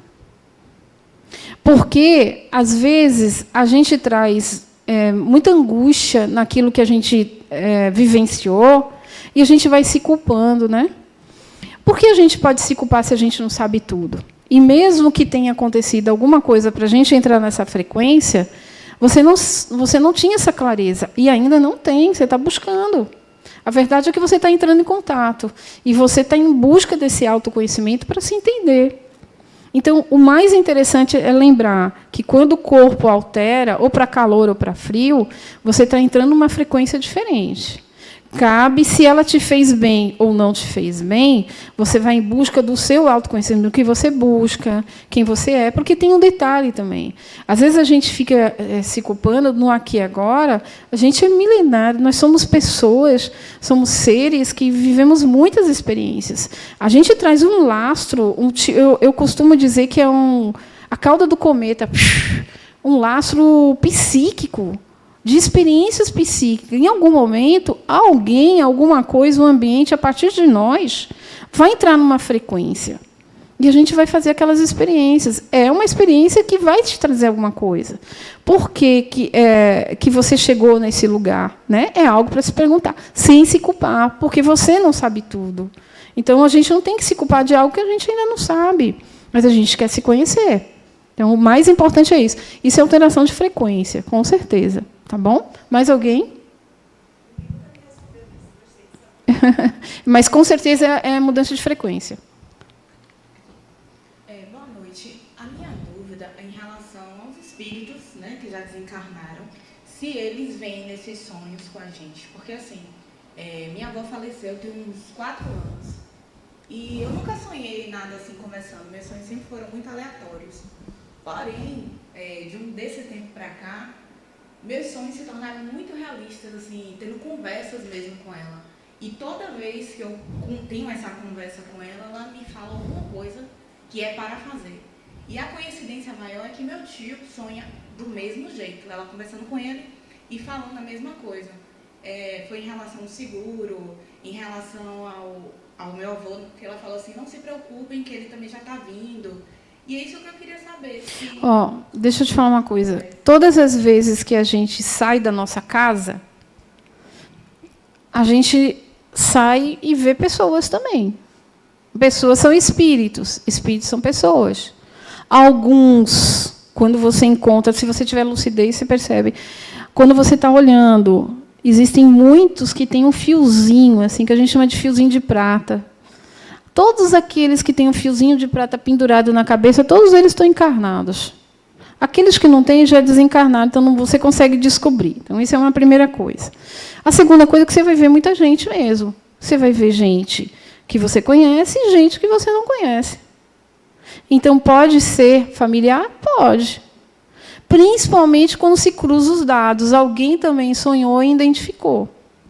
Porque, às vezes, a gente traz muita angústia naquilo que a gente vivenciou e a gente vai se culpando, né? Por que a gente pode se culpar se a gente não sabe tudo? E mesmo que tenha acontecido alguma coisa para a gente entrar nessa frequência, você não tinha essa clareza. E ainda não tem, você está buscando. A verdade é que você está entrando em contato. E você está em busca desse autoconhecimento para se entender. Então, o mais interessante é lembrar que, quando o corpo altera, ou para calor ou para frio, você está entrando numa frequência diferente. Cabe, se ela te fez bem ou não te fez bem, você vai em busca do seu autoconhecimento, do que você busca, quem você é, porque tem um detalhe também. Às vezes a gente fica se culpando no aqui e agora, a gente é milenário, nós somos pessoas, somos seres que vivemos muitas experiências. A gente traz um lastro, eu costumo dizer que é a cauda do cometa, um lastro psíquico, de experiências psíquicas. Em algum momento, alguém, alguma coisa, o ambiente, a partir de nós, vai entrar numa frequência. E a gente vai fazer aquelas experiências. É uma experiência que vai te trazer alguma coisa. Por que você chegou nesse lugar? Né? É algo para se perguntar, sem se culpar, porque você não sabe tudo. Então, a gente não tem que se culpar de algo que a gente ainda não sabe, mas a gente quer se conhecer. Então, o mais importante é isso. Isso é alteração de frequência, com certeza. Tá bom? Mais alguém? Mas, com certeza, é mudança de frequência. Boa noite. A minha dúvida é em relação aos espíritos, né, que já desencarnaram, se eles vêm nesses sonhos com a gente. Porque, assim, minha avó faleceu tem uns 4 anos. E eu nunca sonhei nada assim conversando. Meus sonhos sempre foram muito aleatórios. Porém, desse tempo para cá, meus sonhos se tornaram muito realistas, assim, tendo conversas mesmo com ela. E toda vez que eu tenho essa conversa com ela me fala alguma coisa que é para fazer. E a coincidência maior é que meu tio sonha do mesmo jeito, ela conversando com ele e falando a mesma coisa. Foi em relação ao seguro, em relação ao meu avô, que ela falou assim, não se preocupem que ele também já está vindo. E é isso que eu queria saber. Deixa eu te falar uma coisa. Todas as vezes que a gente sai da nossa casa, a gente sai e vê pessoas também. Pessoas são espíritos. Espíritos são pessoas. Alguns, quando você encontra, se você tiver lucidez, você percebe. Quando você está olhando, existem muitos que têm um fiozinho, assim, que a gente chama de fiozinho de prata. Todos aqueles que têm um fiozinho de prata pendurado na cabeça, todos eles estão encarnados. Aqueles que não têm já desencarnaram, então você consegue descobrir. Então, isso é uma primeira coisa. A segunda coisa é que você vai ver muita gente mesmo. Você vai ver gente que você conhece e gente que você não conhece. Então, pode ser familiar? Pode. Principalmente quando se cruzam os dados. Alguém também sonhou e identificou.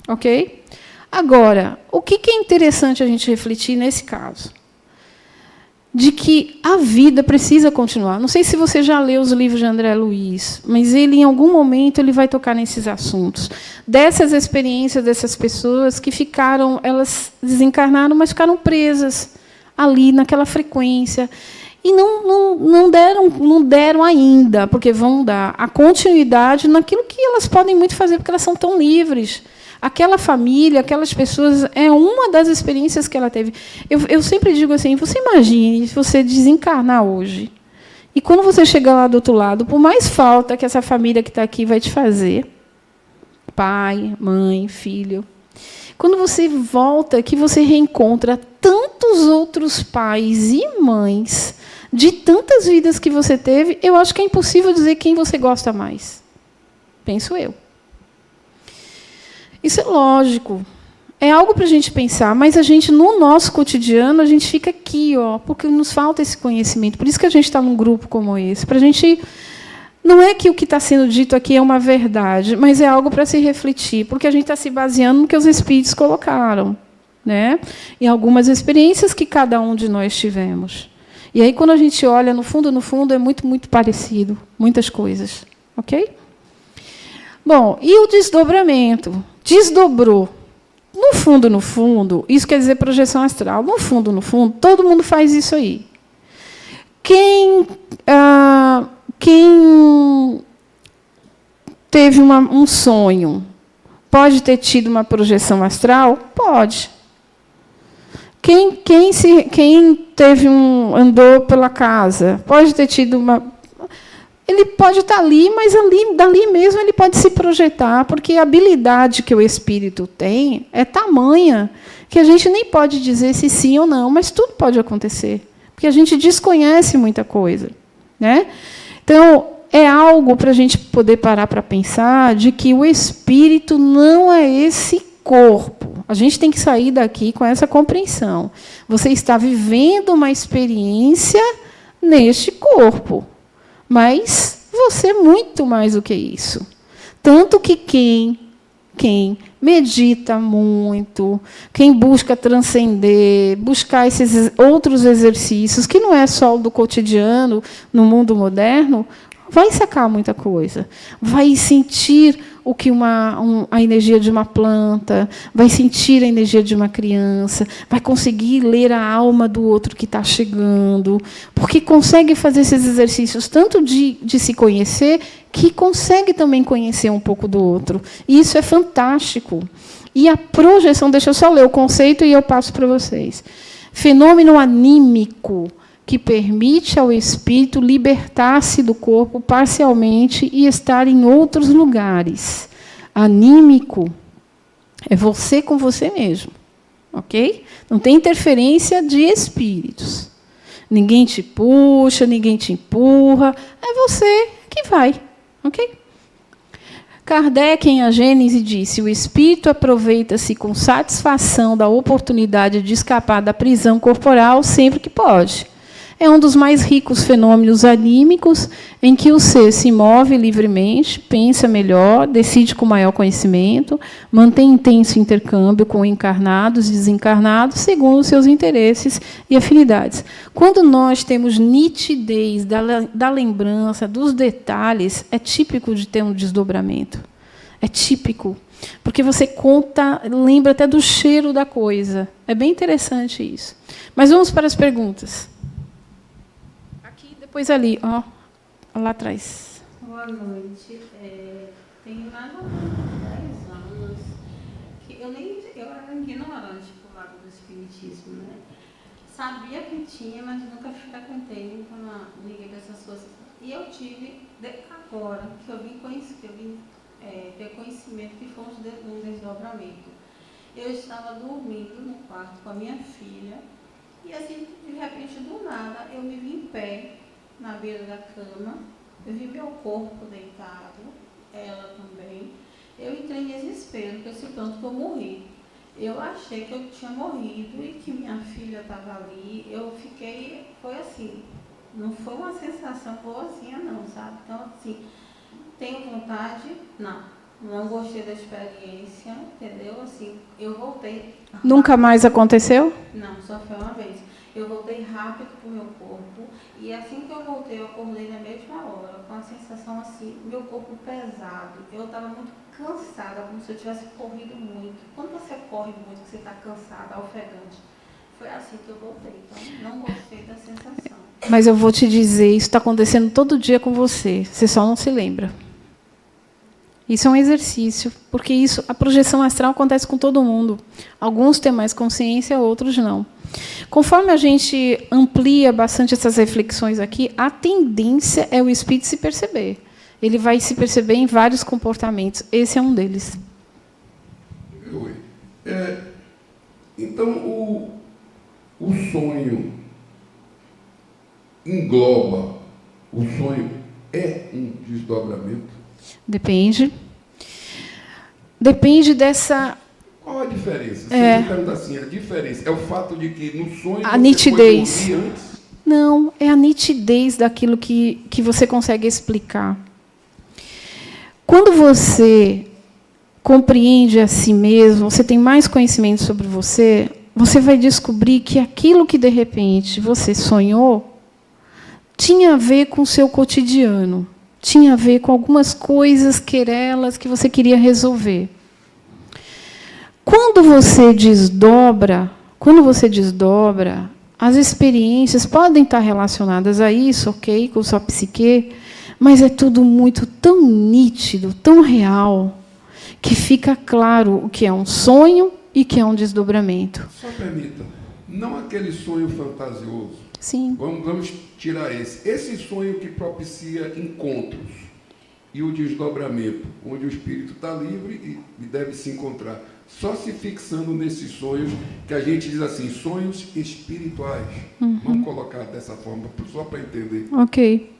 Ok? Agora, o que é interessante a gente refletir nesse caso? De que a vida precisa continuar. Não sei se você já leu os livros de André Luiz, mas ele, em algum momento, ele vai tocar nesses assuntos. Dessas experiências dessas pessoas que ficaram, elas desencarnaram, mas ficaram presas ali, naquela frequência. E não deram ainda, porque vão dar a continuidade naquilo que elas podem muito fazer, porque elas são tão livres. Aquela família, aquelas pessoas, é uma das experiências que ela teve. Eu sempre digo assim, você imagine se você desencarnar hoje, e quando você chegar lá do outro lado, por mais falta que essa família que está aqui vai te fazer, pai, mãe, filho, quando você volta, que você reencontra tantos outros pais e mães, de tantas vidas que você teve, eu acho que é impossível dizer quem você gosta mais. Penso eu. Isso é lógico. É algo para a gente pensar, mas a gente, no nosso cotidiano, a gente fica aqui, porque nos falta esse conhecimento. Por isso que a gente está num grupo como esse. Para a gente. Não é que o que está sendo dito aqui é uma verdade, mas é algo para se refletir, porque a gente está se baseando no que os espíritos colocaram, né? Em algumas experiências que cada um de nós tivemos. E aí, quando a gente olha, no fundo, é muito, muito parecido. Muitas coisas. Ok? Bom, e o desdobramento? Desdobrou. No fundo, isso quer dizer projeção astral. No fundo, todo mundo faz isso aí. Quem teve um sonho pode ter tido uma projeção astral? Pode. Quem andou pela casa pode ter tido uma. Ele pode estar ali, mas dali mesmo ele pode se projetar, porque a habilidade que o espírito tem é tamanha que a gente nem pode dizer se sim ou não, mas tudo pode acontecer, porque a gente desconhece muita coisa, né? Então, é algo para a gente poder parar para pensar de que o espírito não é esse corpo. A gente tem que sair daqui com essa compreensão. Você está vivendo uma experiência neste corpo, mas você é muito mais do que isso. Tanto que quem medita muito, quem busca transcender, buscar esses outros exercícios, que não é só o do cotidiano, no mundo moderno, vai sacar muita coisa. Vai sentir o que a energia de uma planta, vai sentir a energia de uma criança, vai conseguir ler a alma do outro que está chegando, porque consegue fazer esses exercícios tanto de se conhecer, que consegue também conhecer um pouco do outro. E isso é fantástico. E a projeção, deixa eu só ler o conceito e eu passo para vocês. Fenômeno anímico que permite ao espírito libertar-se do corpo parcialmente e estar em outros lugares. Anímico é você com você mesmo, ok? Não tem interferência de espíritos. Ninguém te puxa, ninguém te empurra, é você que vai, ok? Kardec, em A Gênese, disse: o espírito aproveita-se com satisfação da oportunidade de escapar da prisão corporal sempre que pode. É um dos mais ricos fenômenos anímicos em que o ser se move livremente, pensa melhor, decide com maior conhecimento, mantém intenso intercâmbio com encarnados e desencarnados, segundo seus interesses e afinidades. Quando nós temos nitidez da lembrança, dos detalhes, é típico de ter um desdobramento. É típico. Porque você conta, lembra até do cheiro da coisa. É bem interessante isso. Mas vamos para as perguntas. Depois ali, ó, lá atrás. Boa noite. Tenho mais ou menos 10 anos que eu era ignorante pro lado do espiritismo, né? Sabia que tinha, mas nunca frequentei, nunca liguei para essas coisas. E eu tive, agora, que eu vim ter conhecimento que foi um desdobramento. Eu estava dormindo no quarto com a minha filha e, assim, de repente, do nada, eu me vi em pé na beira da cama, eu vi meu corpo deitado, ela também. Eu entrei em desespero, porque eu disse, pronto, que eu morri. Eu achei que eu tinha morrido e que minha filha estava ali. Eu fiquei, foi assim, não foi uma sensação boazinha não, sabe? Então, assim, tenho vontade? Não gostei da experiência, entendeu? Assim, eu voltei. Nunca mais aconteceu? Não, só foi uma vez. Eu voltei rápido para o meu corpo e assim que eu voltei, eu acordei na mesma hora, com a sensação assim, meu corpo pesado. Eu estava muito cansada, como se eu tivesse corrido muito. Quando você corre muito, você está cansada, ofegante. Foi assim que eu voltei, então não gostei da sensação. Mas eu vou te dizer, isso está acontecendo todo dia com você só não se lembra. Isso é um exercício, porque a projeção astral acontece com todo mundo. Alguns têm mais consciência, outros não. Conforme a gente amplia bastante essas reflexões aqui, a tendência é o espírito se perceber. Ele vai se perceber em vários comportamentos. Esse é um deles. Então, o sonho engloba, o sonho é um desdobramento? Depende. Depende dessa... Qual a diferença? Você pergunta assim, a diferença é o fato de que no sonho a nitidez. Antes? Não, é a nitidez daquilo que você consegue explicar. Quando você compreende a si mesmo, você tem mais conhecimento sobre você, você vai descobrir que aquilo que, de repente, você sonhou tinha a ver com o seu cotidiano, tinha a ver com algumas coisas querelas que você queria resolver. Quando você desdobra, as experiências podem estar relacionadas a isso, ok, com sua psique, mas é tudo muito tão nítido, tão real, que fica claro o que é um sonho e o que é um desdobramento. Só permita, não aquele sonho fantasioso. Sim. Vamos tirar esse. Esse sonho que propicia encontros e o desdobramento, onde o espírito está livre e deve se encontrar. Só se fixando nesses sonhos, que a gente diz assim, sonhos espirituais. Vamos colocar dessa forma, só para entender. Ok.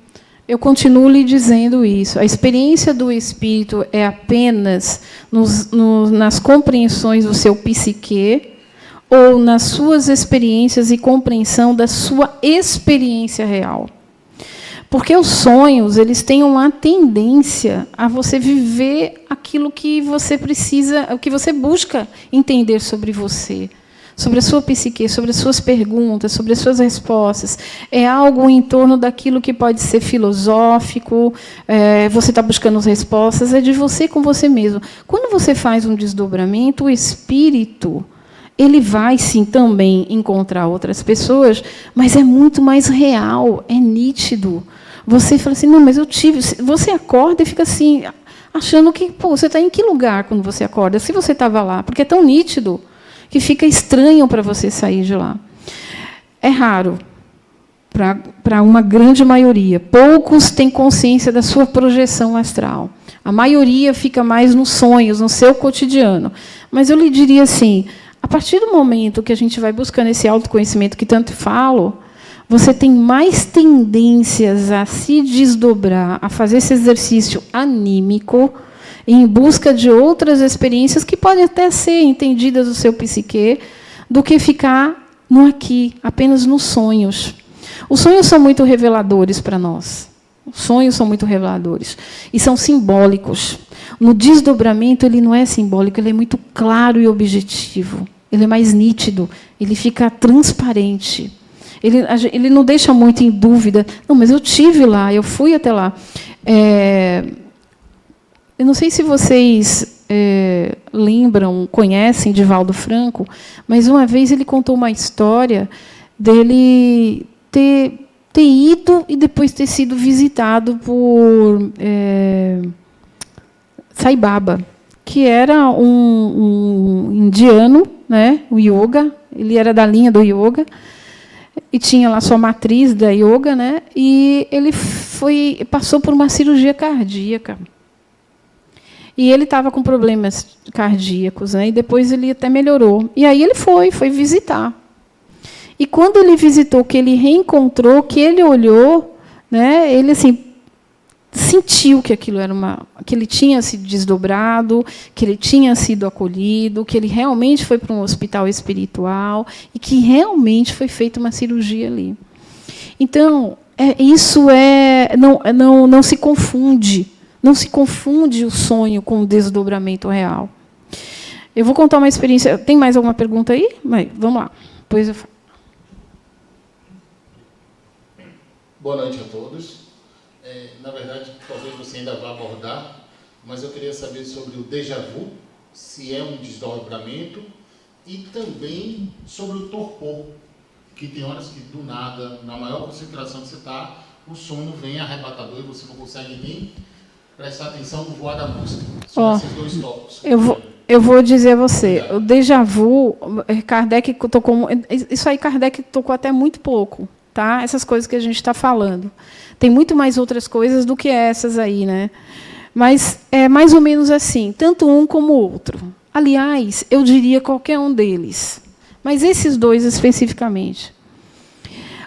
Eu continuo lhe dizendo isso. A experiência do espírito é apenas nas compreensões do seu psique ou nas suas experiências e compreensão da sua experiência real. Porque os sonhos, eles têm uma tendência a você viver aquilo que você precisa, o que você busca entender sobre você, sobre a sua psique, sobre as suas perguntas, sobre as suas respostas. É algo em torno daquilo que pode ser filosófico, você está buscando as respostas, é de você com você mesmo. Quando você faz um desdobramento, o espírito, ele vai, sim, também encontrar outras pessoas, mas é muito mais real, é nítido. Você fala assim, não, mas eu tive... Você acorda e fica assim, achando que, pô, você está em que lugar quando você acorda? Se você estava lá, porque é tão nítido que fica estranho para você sair de lá. É raro, para uma grande maioria. Poucos têm consciência da sua projeção astral. A maioria fica mais nos sonhos, no seu cotidiano. Mas eu lhe diria assim, a partir do momento que a gente vai buscando esse autoconhecimento que tanto falo, você tem mais tendências a se desdobrar, a fazer esse exercício anímico, em busca de outras experiências que podem até ser entendidas do seu psique, do que ficar no aqui, apenas nos sonhos. Os sonhos são muito reveladores para nós. Os sonhos são muito reveladores. E são simbólicos. No desdobramento, ele não é simbólico, ele é muito claro e objetivo. Ele é mais nítido, ele fica transparente. Ele não deixa muito em dúvida. Não, mas eu estive lá, eu fui até lá. Eu não sei se vocês lembram, conhecem Divaldo Franco, mas uma vez ele contou uma história dele ter ido e depois ter sido visitado por Sai Baba, que era um indiano, né, um yoga, ele era da linha do yoga, e tinha lá sua matriz da yoga, né, e ele passou por uma cirurgia cardíaca. E ele estava com problemas cardíacos, né? E depois ele até melhorou. E aí ele foi visitar. E quando ele visitou, que ele reencontrou, que ele olhou, né? Ele assim sentiu que aquilo era que ele tinha sido desdobrado, que ele tinha sido acolhido, que ele realmente foi para um hospital espiritual e que realmente foi feita uma cirurgia ali. Então, não se confunde. Não se confunde o sonho com o desdobramento real. Eu vou contar uma experiência. Tem mais alguma pergunta aí? Vamos lá. Depois eu falo. Boa noite a todos. Na verdade, talvez você ainda vá abordar, mas eu queria saber sobre o déjà vu, se é um desdobramento, e também sobre o torpor, que tem horas que, do nada, na maior concentração que você está, o sono vem arrebatador e você não consegue nem prestar atenção no voar da música. São esses dois tópicos. Eu vou dizer a você, o déjà vu, Kardec tocou... Isso aí Kardec tocou até muito pouco, tá? Essas coisas que a gente está falando. Tem muito mais outras coisas do que essas aí, né? Mas é mais ou menos assim, tanto um como o outro. Aliás, eu diria qualquer um deles. Mas esses dois especificamente.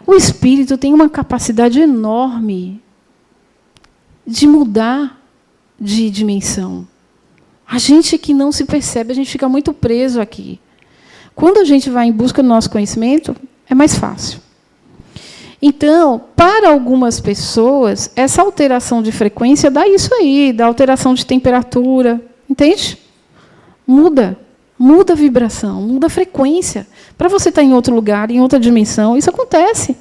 O espírito tem uma capacidade enorme de mudar de dimensão. A gente que não se percebe, a gente fica muito preso aqui. Quando a gente vai em busca do nosso conhecimento, é mais fácil. Então, para algumas pessoas, essa alteração de frequência dá isso aí, dá alteração de temperatura, entende? Muda a vibração, muda a frequência. Para você estar em outro lugar, em outra dimensão, isso acontece.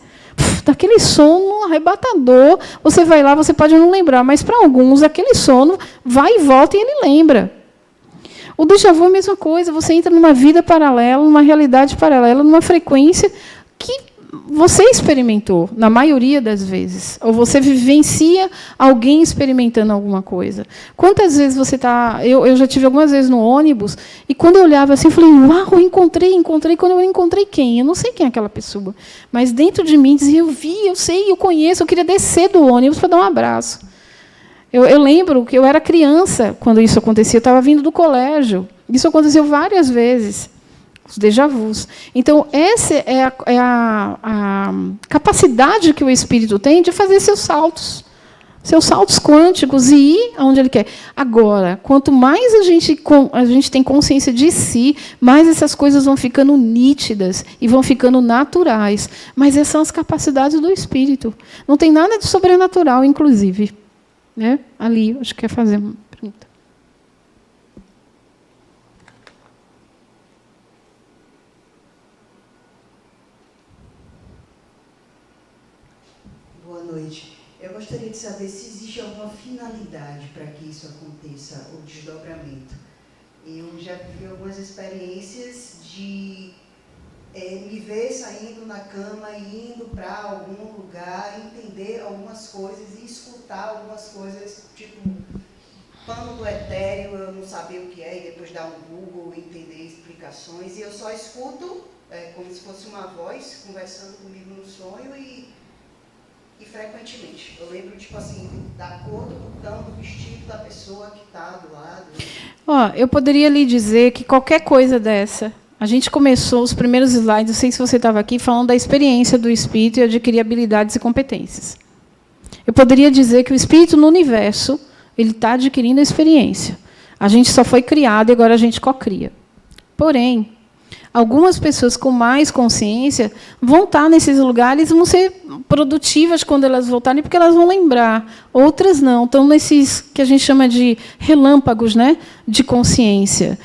Daquele sono arrebatador, você vai lá, você pode não lembrar, mas para alguns, aquele sono vai e volta e ele lembra. O déjà vu é a mesma coisa, você entra numa vida paralela, numa realidade paralela, numa frequência que você experimentou, na maioria das vezes. Ou você vivencia alguém experimentando alguma coisa. Quantas vezes você está... Eu já tive algumas vezes no ônibus, e quando eu olhava assim, eu falei, uau, eu encontrei. Quando eu encontrei quem? Eu não sei quem é aquela pessoa. Mas dentro de mim dizia, eu vi, eu sei, eu conheço, eu queria descer do ônibus para dar um abraço. Eu lembro que eu era criança quando isso acontecia, eu estava vindo do colégio. Isso aconteceu várias vezes. Os déjà vus. Então, essa é a capacidade que o espírito tem de fazer seus saltos seus saltos quânticos e ir aonde ele quer. Agora, quanto mais a gente tem consciência de si, mais essas coisas vão ficando nítidas e vão ficando naturais. Mas essas são as capacidades do espírito. Não tem nada de sobrenatural, inclusive. Né? Ali, acho que quer fazer uma pergunta. Boa noite. Eu gostaria de saber se existe alguma finalidade para que isso aconteça, o desdobramento. Eu já tive algumas experiências de me ver saindo na cama e indo para algum lugar, entender algumas coisas e escutar algumas coisas, tipo, pano do etéreo, eu não sabia o que é, e depois dar um Google, entender explicações, e eu só escuto, como se fosse uma voz, conversando comigo no sonho e frequentemente. Eu lembro, tipo assim, da cor do botão do vestido da pessoa que está do lado. Eu poderia lhe dizer que qualquer coisa dessa... A gente começou os primeiros slides, não sei se você estava aqui, falando da experiência do espírito e adquirir habilidades e competências. Eu poderia dizer que o espírito no universo ele está adquirindo a experiência. A gente só foi criado e agora a gente cocria. Porém, algumas pessoas com mais consciência vão estar nesses lugares, vão ser produtivas quando elas voltarem, porque elas vão lembrar. Outras não, estão nesses que a gente chama de relâmpagos, né, de consciência.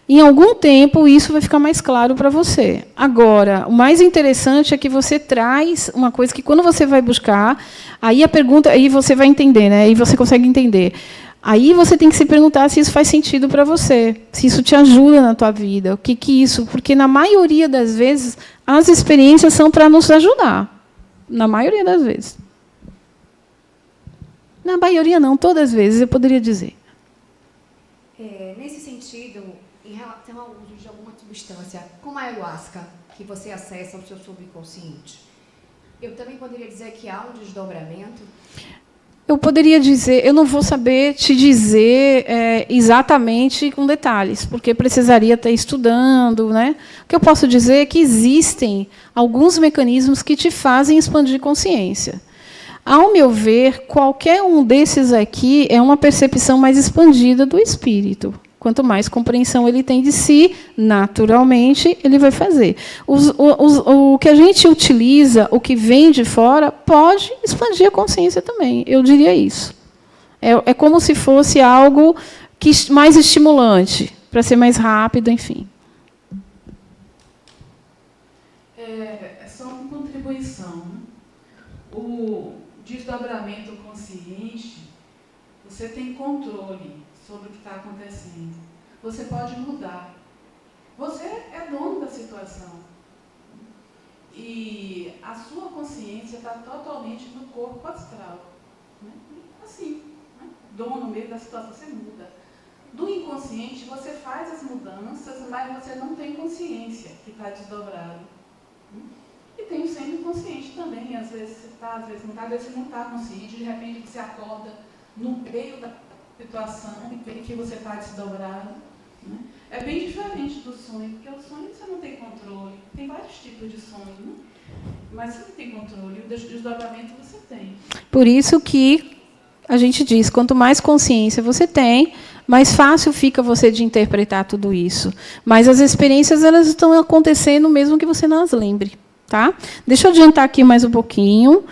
Em algum tempo, isso vai ficar mais claro para você. Agora, o mais interessante é que você traz uma coisa que, quando você vai buscar, aí a pergunta, aí você vai entender, né? Aí você consegue entender. Aí você tem que se perguntar se isso faz sentido para você, se isso te ajuda na tua vida, o que isso... Porque, na maioria das vezes, as experiências são para nos ajudar. Na maioria das vezes. Na maioria, não, todas as vezes, eu poderia dizer. Nesse sentido, em relação ao uso de alguma substância, como a ayahuasca, que você acessa ao seu subconsciente, eu também poderia dizer que há um desdobramento? Eu poderia dizer, eu não vou saber te dizer exatamente com detalhes, porque precisaria estar estudando, né? O que eu posso dizer é que existem alguns mecanismos que te fazem expandir consciência. Ao meu ver, qualquer um desses aqui é uma percepção mais expandida do espírito. Quanto mais compreensão ele tem de si, naturalmente, ele vai fazer. O que a gente utiliza, o que vem de fora, pode expandir a consciência também. Eu diria isso. É como se fosse algo mais estimulante, para ser mais rápido, enfim. É só uma contribuição. O desdobramento consciente, você tem controle sobre o que está acontecendo. Você pode mudar. Você é dono da situação. E a sua consciência está totalmente no corpo astral. Né? Assim, né? Dono mesmo da situação, você muda. Do inconsciente, você faz as mudanças, mas você não tem consciência que está desdobrado. E tem o semi-consciente também. Às vezes você está, às vezes você não está consciente, de repente você acorda no meio da situação em que você está desdobrado. Né? É bem diferente do sonho, porque o sonho você não tem controle. Tem vários tipos de sonho, né? Mas você não tem controle. O desdobramento você tem. Por isso que a gente diz, quanto mais consciência você tem, mais fácil fica você de interpretar tudo isso. Mas as experiências elas estão acontecendo mesmo que você não as lembre. Tá? Deixa eu adiantar aqui mais um pouquinho,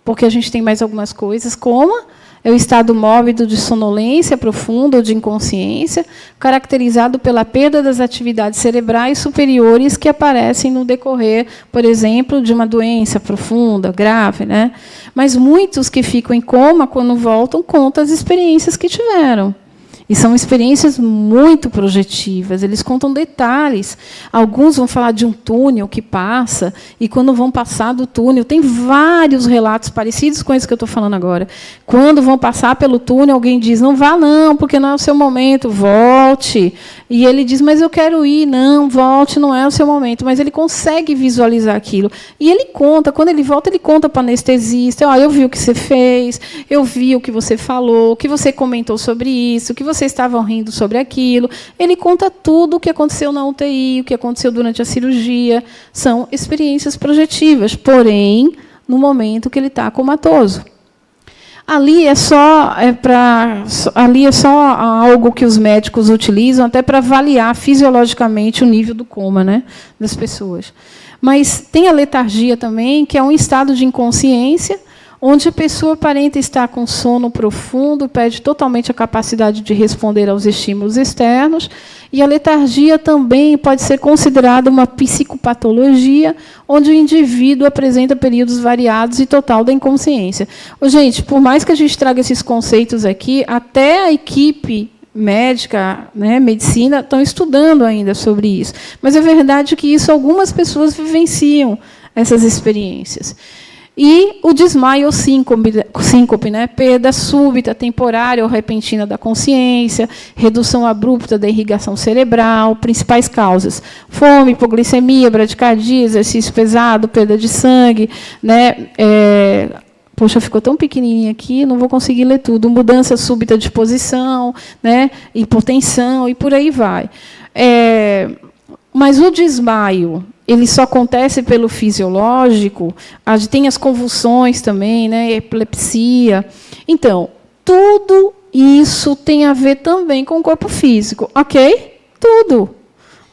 porque a gente tem mais algumas coisas, como é o estado mórbido de sonolência profunda ou de inconsciência, caracterizado pela perda das atividades cerebrais superiores que aparecem no decorrer, por exemplo, de uma doença profunda, grave. Né? Mas muitos que ficam em coma, quando voltam, contam as experiências que tiveram. E são experiências muito projetivas, eles contam detalhes. Alguns vão falar de um túnel que passa, e quando vão passar do túnel, tem vários relatos parecidos com esse que eu estou falando agora. Quando vão passar pelo túnel, alguém diz, não vá não, porque não é o seu momento, volte. E ele diz, mas eu quero ir, não, volte, não é o seu momento. Mas ele consegue visualizar aquilo. E ele conta, quando ele volta, ele conta para o anestesista, eu vi o que você fez, eu vi o que você falou, o que você comentou sobre isso, o que vocês estavam rindo sobre aquilo. Ele conta tudo o que aconteceu na UTI, o que aconteceu durante a cirurgia. São experiências projetivas, porém, no momento que ele está comatoso. Ali é só algo que os médicos utilizam até para avaliar fisiologicamente o nível do coma, né, das pessoas. Mas tem a letargia também, que é um estado de inconsciência, onde a pessoa aparenta estar com sono profundo, perde totalmente a capacidade de responder aos estímulos externos, e a letargia também pode ser considerada uma psicopatologia, onde o indivíduo apresenta períodos variados e total da inconsciência. Gente, por mais que a gente traga esses conceitos aqui, até a equipe médica, né, medicina, estão estudando ainda sobre isso. Mas é verdade que isso algumas pessoas vivenciam, essas experiências. E o desmaio ou síncope, né? Perda súbita, temporária ou repentina da consciência, redução abrupta da irrigação cerebral, principais causas: fome, hipoglicemia, bradicardia, exercício pesado, perda de sangue, né? Poxa, ficou tão pequenininho aqui, não vou conseguir ler tudo. Mudança súbita de posição, né? Hipotensão e por aí vai. Mas o desmaio, ele só acontece pelo fisiológico, tem as convulsões também, né, epilepsia. Então, tudo isso tem a ver também com o corpo físico, ok? Tudo.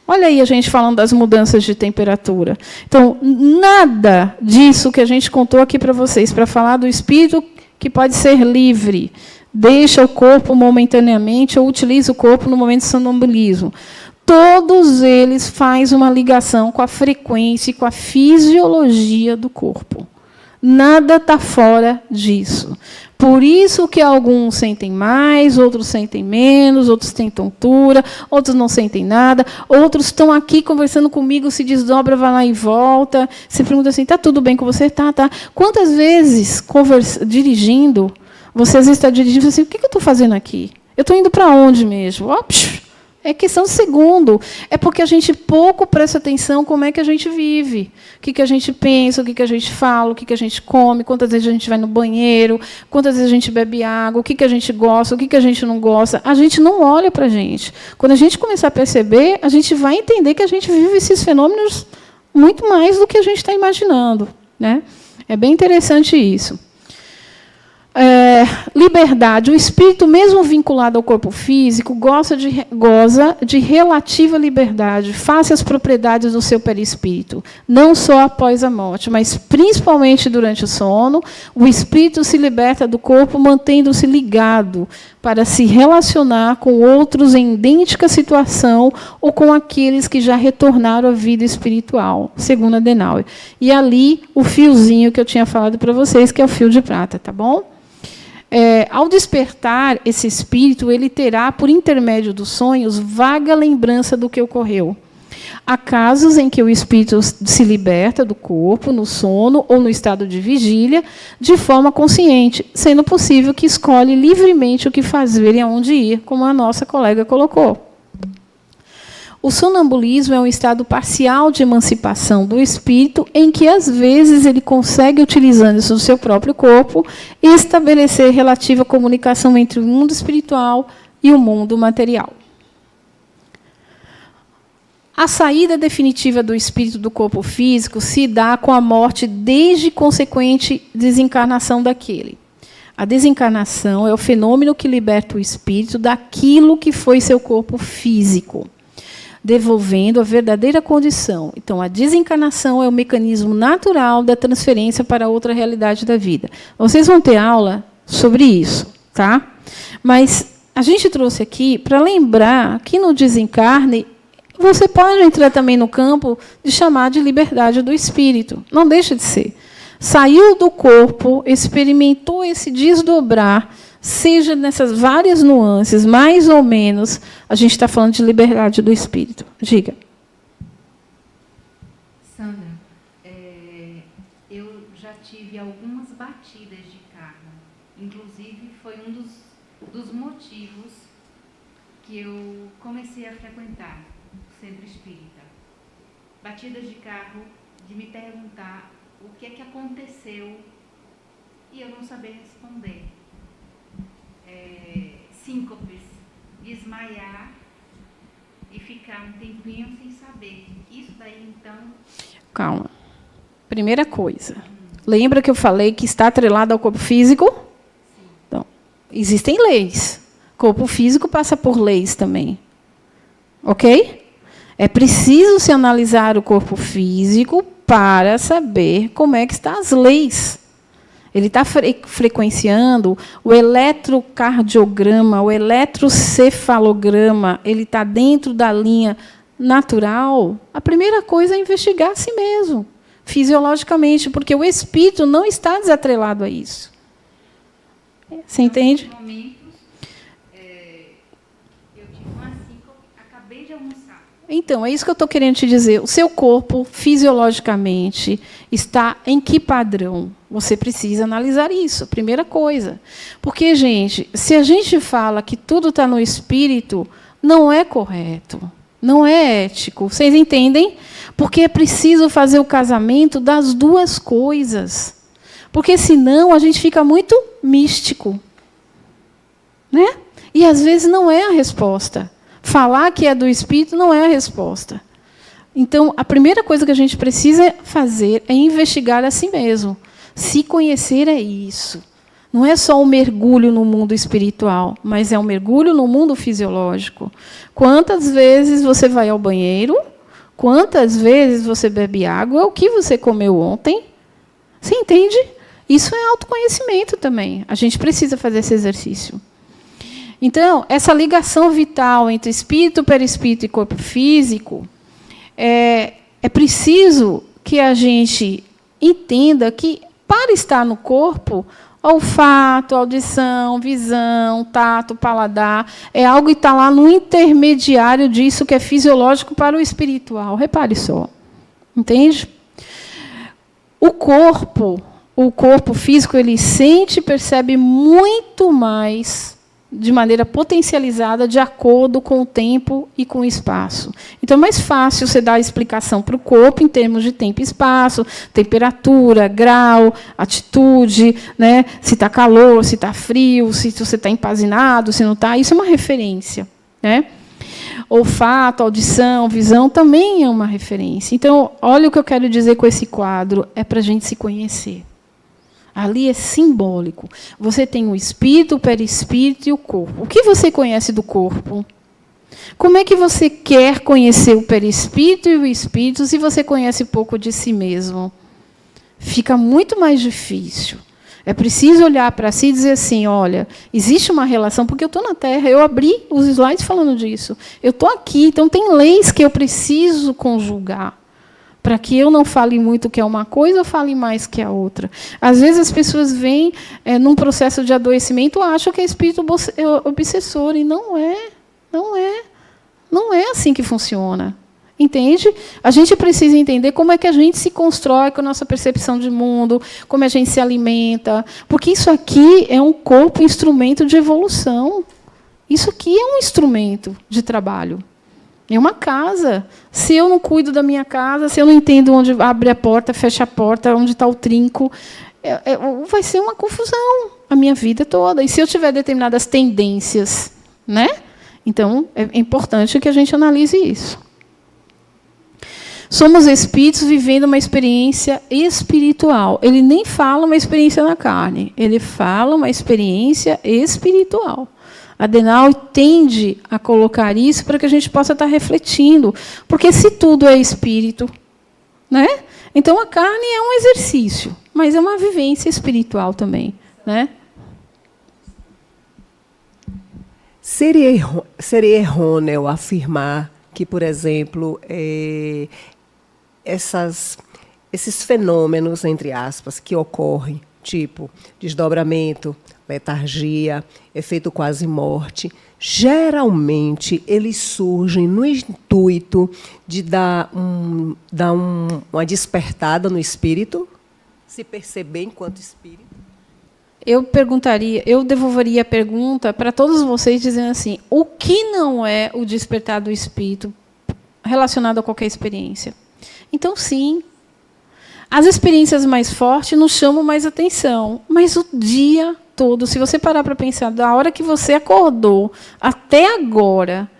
Olha aí a gente falando das mudanças de temperatura. Então, nada disso que a gente contou aqui para vocês, para falar do espírito que pode ser livre, deixa o corpo momentaneamente ou utiliza o corpo no momento de sonambulismo. Todos eles fazem uma ligação com a frequência e com a fisiologia do corpo. Nada está fora disso. Por isso que alguns sentem mais, outros sentem menos, outros têm tontura, outros não sentem nada, outros estão aqui conversando comigo, se desdobra, vai lá e volta. Você pergunta assim, está tudo bem com você? Tá. Quantas vezes, dirigindo, você às vezes está dirigindo e fala assim, o que eu estou fazendo aqui? Eu estou indo para onde mesmo? É questão de segundo. É porque a gente pouco presta atenção como é que a gente vive. O que a gente pensa, o que a gente fala, o que a gente come, quantas vezes a gente vai no banheiro, quantas vezes a gente bebe água, o que a gente gosta, o que a gente não gosta. A gente não olha para a gente. Quando a gente começar a perceber, a gente vai entender que a gente vive esses fenômenos muito mais do que a gente está imaginando, né? É bem interessante isso. Liberdade. O espírito, mesmo vinculado ao corpo físico, goza de relativa liberdade face às propriedades do seu perispírito, não só após a morte, mas principalmente durante o sono. O espírito se liberta do corpo, mantendo-se ligado para se relacionar com outros em idêntica situação ou com aqueles que já retornaram à vida espiritual, segundo Adenauer. E ali o fiozinho que eu tinha falado para vocês, que é o fio de prata, tá bom? Ao despertar, esse espírito ele terá, por intermédio dos sonhos, vaga lembrança do que ocorreu. Há casos em que o espírito se liberta do corpo, no sono ou no estado de vigília, de forma consciente, sendo possível que escolhe livremente o que fazer e aonde ir, como a nossa colega colocou. O sonambulismo é um estado parcial de emancipação do espírito, em que, às vezes, ele consegue, utilizando isso do seu próprio corpo, estabelecer relativa comunicação entre o mundo espiritual e o mundo material. A saída definitiva do espírito do corpo físico se dá com a morte desde consequente desencarnação daquele. A desencarnação é o fenômeno que liberta o espírito daquilo que foi seu corpo físico, devolvendo a verdadeira condição. Então, a desencarnação é o mecanismo natural da transferência para outra realidade da vida. Vocês vão ter aula sobre isso, tá? Mas a gente trouxe aqui para lembrar que no desencarne você pode entrar também no campo de chamar de liberdade do espírito. Não deixa de ser. Saiu do corpo, experimentou esse desdobrar, seja nessas várias nuances, mais ou menos, a gente está falando de liberdade do espírito. Diga. Sandra, eu já tive algumas batidas de karma. Inclusive, foi um dos motivos que eu comecei a frequentar o centro espírita. Batidas de carro, de me perguntar o que é que aconteceu e eu não saber responder. Síncopes, desmaiar e ficar um tempinho sem saber. Isso daí, então... Calma. Primeira coisa. Lembra que eu falei que está atrelado ao corpo físico? Sim. existem leis. Corpo físico passa por leis também. Ok? É preciso se analisar o corpo físico para saber como é que estão as leis. Ele está frequenciando o eletrocardiograma, o eletrocefalograma, ele está dentro da linha natural. A primeira coisa é investigar a si mesmo, fisiologicamente, porque o espírito não está desatrelado a isso. Você entende? Em momentos, eu tive uma 5, acabei de almoçar. Então, é isso que eu estou querendo te dizer. O seu corpo, fisiologicamente, está em que padrão? Você precisa analisar isso, primeira coisa. Porque, gente, se a gente fala que tudo está no espírito, não é correto, não é ético. Vocês entendem? Porque é preciso fazer o casamento das duas coisas. Porque, senão, a gente fica muito místico. Né? E, às vezes, não é a resposta. Falar que é do espírito não é a resposta. Então, a primeira coisa que a gente precisa fazer é investigar a si mesmo. Se conhecer é isso. Não é só um mergulho no mundo espiritual, mas é um mergulho no mundo fisiológico. Quantas vezes você vai ao banheiro? Quantas vezes você bebe água? O que você comeu ontem? Você entende? Isso é autoconhecimento também. A gente precisa fazer esse exercício. Então, essa ligação vital entre espírito, perispírito e corpo físico, é preciso que a gente entenda que, para estar no corpo, olfato, audição, visão, tato, paladar, é algo que está lá no intermediário disso que é fisiológico para o espiritual. Repare só. Entende? O corpo físico, ele sente e percebe muito mais de maneira potencializada de acordo com o tempo e com o espaço. Então, é mais fácil você dar a explicação para o corpo em termos de tempo e espaço, temperatura, grau, atitude, né? Se está calor, se está frio, se você está empazinado, se não está. Isso é uma referência. Né? Olfato, audição, visão também é uma referência. Então, olha o que eu quero dizer com esse quadro, é para a gente se conhecer. Ali é simbólico. Você tem o espírito, o perispírito e o corpo. O que você conhece do corpo? Como é que você quer conhecer o perispírito e o espírito se você conhece pouco de si mesmo? Fica muito mais difícil. É preciso olhar para si e dizer assim, olha, existe uma relação, porque eu estou na Terra, eu abri os slides falando disso. Eu estou aqui, então tem leis que eu preciso conjugar. Para que eu não fale muito que é uma coisa ou fale mais que a outra. Às vezes as pessoas vêm num processo de adoecimento, acham que é espírito obsessor, e não é. Não é. Não é assim que funciona. Entende? A gente precisa entender como é que a gente se constrói com a nossa percepção de mundo, como a gente se alimenta. Porque isso aqui é um corpo, instrumento de evolução. Isso aqui é um instrumento de trabalho. É uma casa. Se eu não cuido da minha casa, se eu não entendo onde abre a porta, fecha a porta, onde está o trinco, vai ser uma confusão a minha vida toda. E se eu tiver determinadas tendências, né? Então, é importante que a gente analise isso. Somos espíritos vivendo uma experiência espiritual. Ele nem fala uma experiência na carne, ele fala uma experiência espiritual. Adenauer tende a colocar isso para que a gente possa estar refletindo. Porque se tudo é espírito, né? Então a carne é um exercício, mas é uma vivência espiritual também. Né? Seria errôneo afirmar que, por exemplo, esses fenômenos, entre aspas, que ocorrem, tipo desdobramento, letargia, efeito quase morte, geralmente eles surgem no intuito de dar uma despertada no espírito, se perceber enquanto espírito? Eu devolveria a pergunta para todos vocês dizendo assim, o que não é o despertar do espírito relacionado a qualquer experiência? Então, sim, as experiências mais fortes nos chamam mais atenção, mas o dia todo, se você parar para pensar, da hora que você acordou até agora,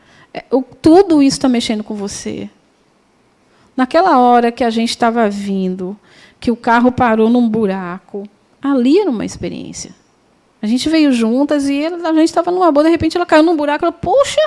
tudo isso está mexendo com você. Naquela hora que a gente estava vindo, que o carro parou num buraco, ali era uma experiência. A gente veio juntas e a gente estava numa boa, de repente ela caiu num buraco, ela, poxa,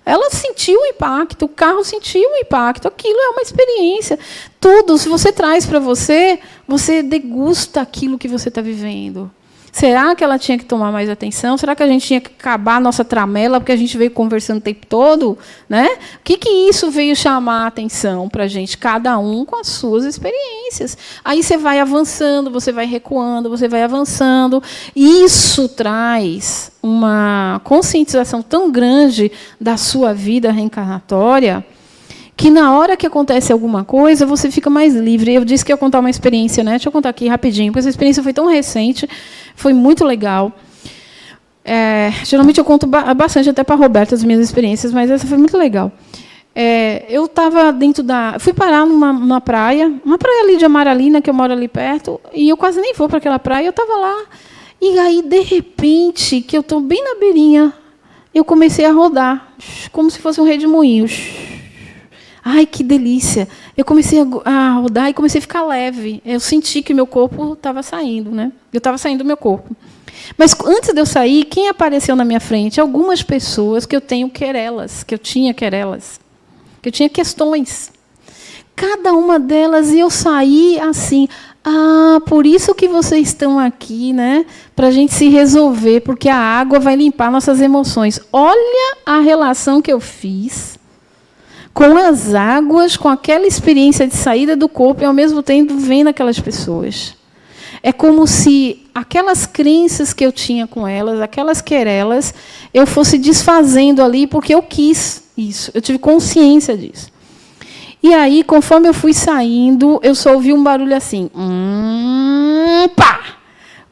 ela sentiu o impacto, o carro sentiu o impacto, aquilo é uma experiência. Tudo, se você traz para você, você degusta aquilo que você está vivendo. Será que ela tinha que tomar mais atenção? Será que a gente tinha que acabar a nossa tramela, porque a gente veio conversando o tempo todo? Né? O que isso veio chamar a atenção para a gente? Cada um com as suas experiências. Aí você vai avançando, você vai recuando, você vai avançando. Isso traz uma conscientização tão grande da sua vida reencarnatória, que na hora que acontece alguma coisa, você fica mais livre. Eu disse que ia contar uma experiência, né? Deixa eu contar aqui rapidinho, porque essa experiência foi tão recente, foi muito legal. Geralmente eu conto bastante até para a Roberta as minhas experiências, mas essa foi muito legal. Eu estava dentro da... Fui parar numa praia, uma praia ali de Amaralina, que eu moro ali perto, e eu quase nem vou para aquela praia, eu estava lá, e aí, de repente, que eu estou bem na beirinha, eu comecei a rodar, como se fosse um redemoinho. Ai, que delícia! Eu comecei a rodar e comecei a ficar leve. Eu senti que meu corpo estava saindo, né? Eu estava saindo do meu corpo. Mas antes de eu sair, quem apareceu na minha frente? Algumas pessoas que eu tenho querelas, que eu tinha querelas, que eu tinha questões. Cada uma delas, e eu saí assim. Ah, por isso que vocês estão aqui, né? Para a gente se resolver, porque a água vai limpar nossas emoções. Olha a relação que eu fiz com as águas, com aquela experiência de saída do corpo, e, ao mesmo tempo, vendo aquelas pessoas. É como se aquelas crenças que eu tinha com elas, aquelas querelas, eu fosse desfazendo ali, porque eu quis isso. Eu tive consciência disso. E aí, conforme eu fui saindo, eu só ouvi um barulho assim. Pá!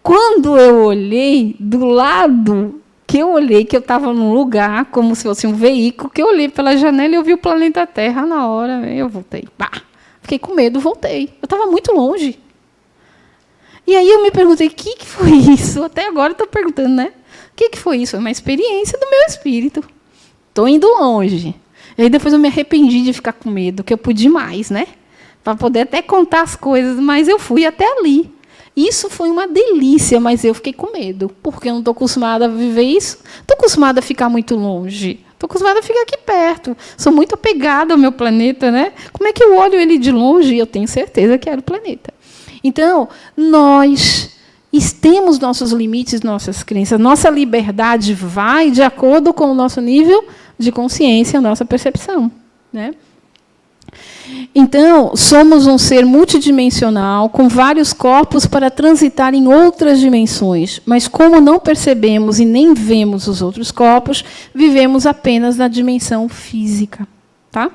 Quando eu olhei do lado... que eu estava num lugar, como se fosse um veículo, que eu olhei pela janela e eu vi o planeta Terra na hora. Eu voltei. Pá! Fiquei com medo, voltei. Eu estava muito longe. E aí eu me perguntei, o que foi isso? Até agora eu estou perguntando, né? O que foi isso? É uma experiência do meu espírito. Estou indo longe. E aí depois eu me arrependi de ficar com medo, que eu pude mais, né? Para poder até contar as coisas, mas eu fui até ali. Isso foi uma delícia, mas eu fiquei com medo, porque eu não estou acostumada a viver isso. Estou acostumada a ficar muito longe. Estou acostumada a ficar aqui perto. Sou muito apegada ao meu planeta, né? Como é que eu olho ele de longe? Eu tenho certeza que era o planeta. Então, nós temos nossos limites, nossas crenças. Nossa liberdade vai de acordo com o nosso nível de consciência, a nossa percepção, né? Então, somos um ser multidimensional, com vários corpos para transitar em outras dimensões. Mas, como não percebemos e nem vemos os outros corpos, vivemos apenas na dimensão física. Tá?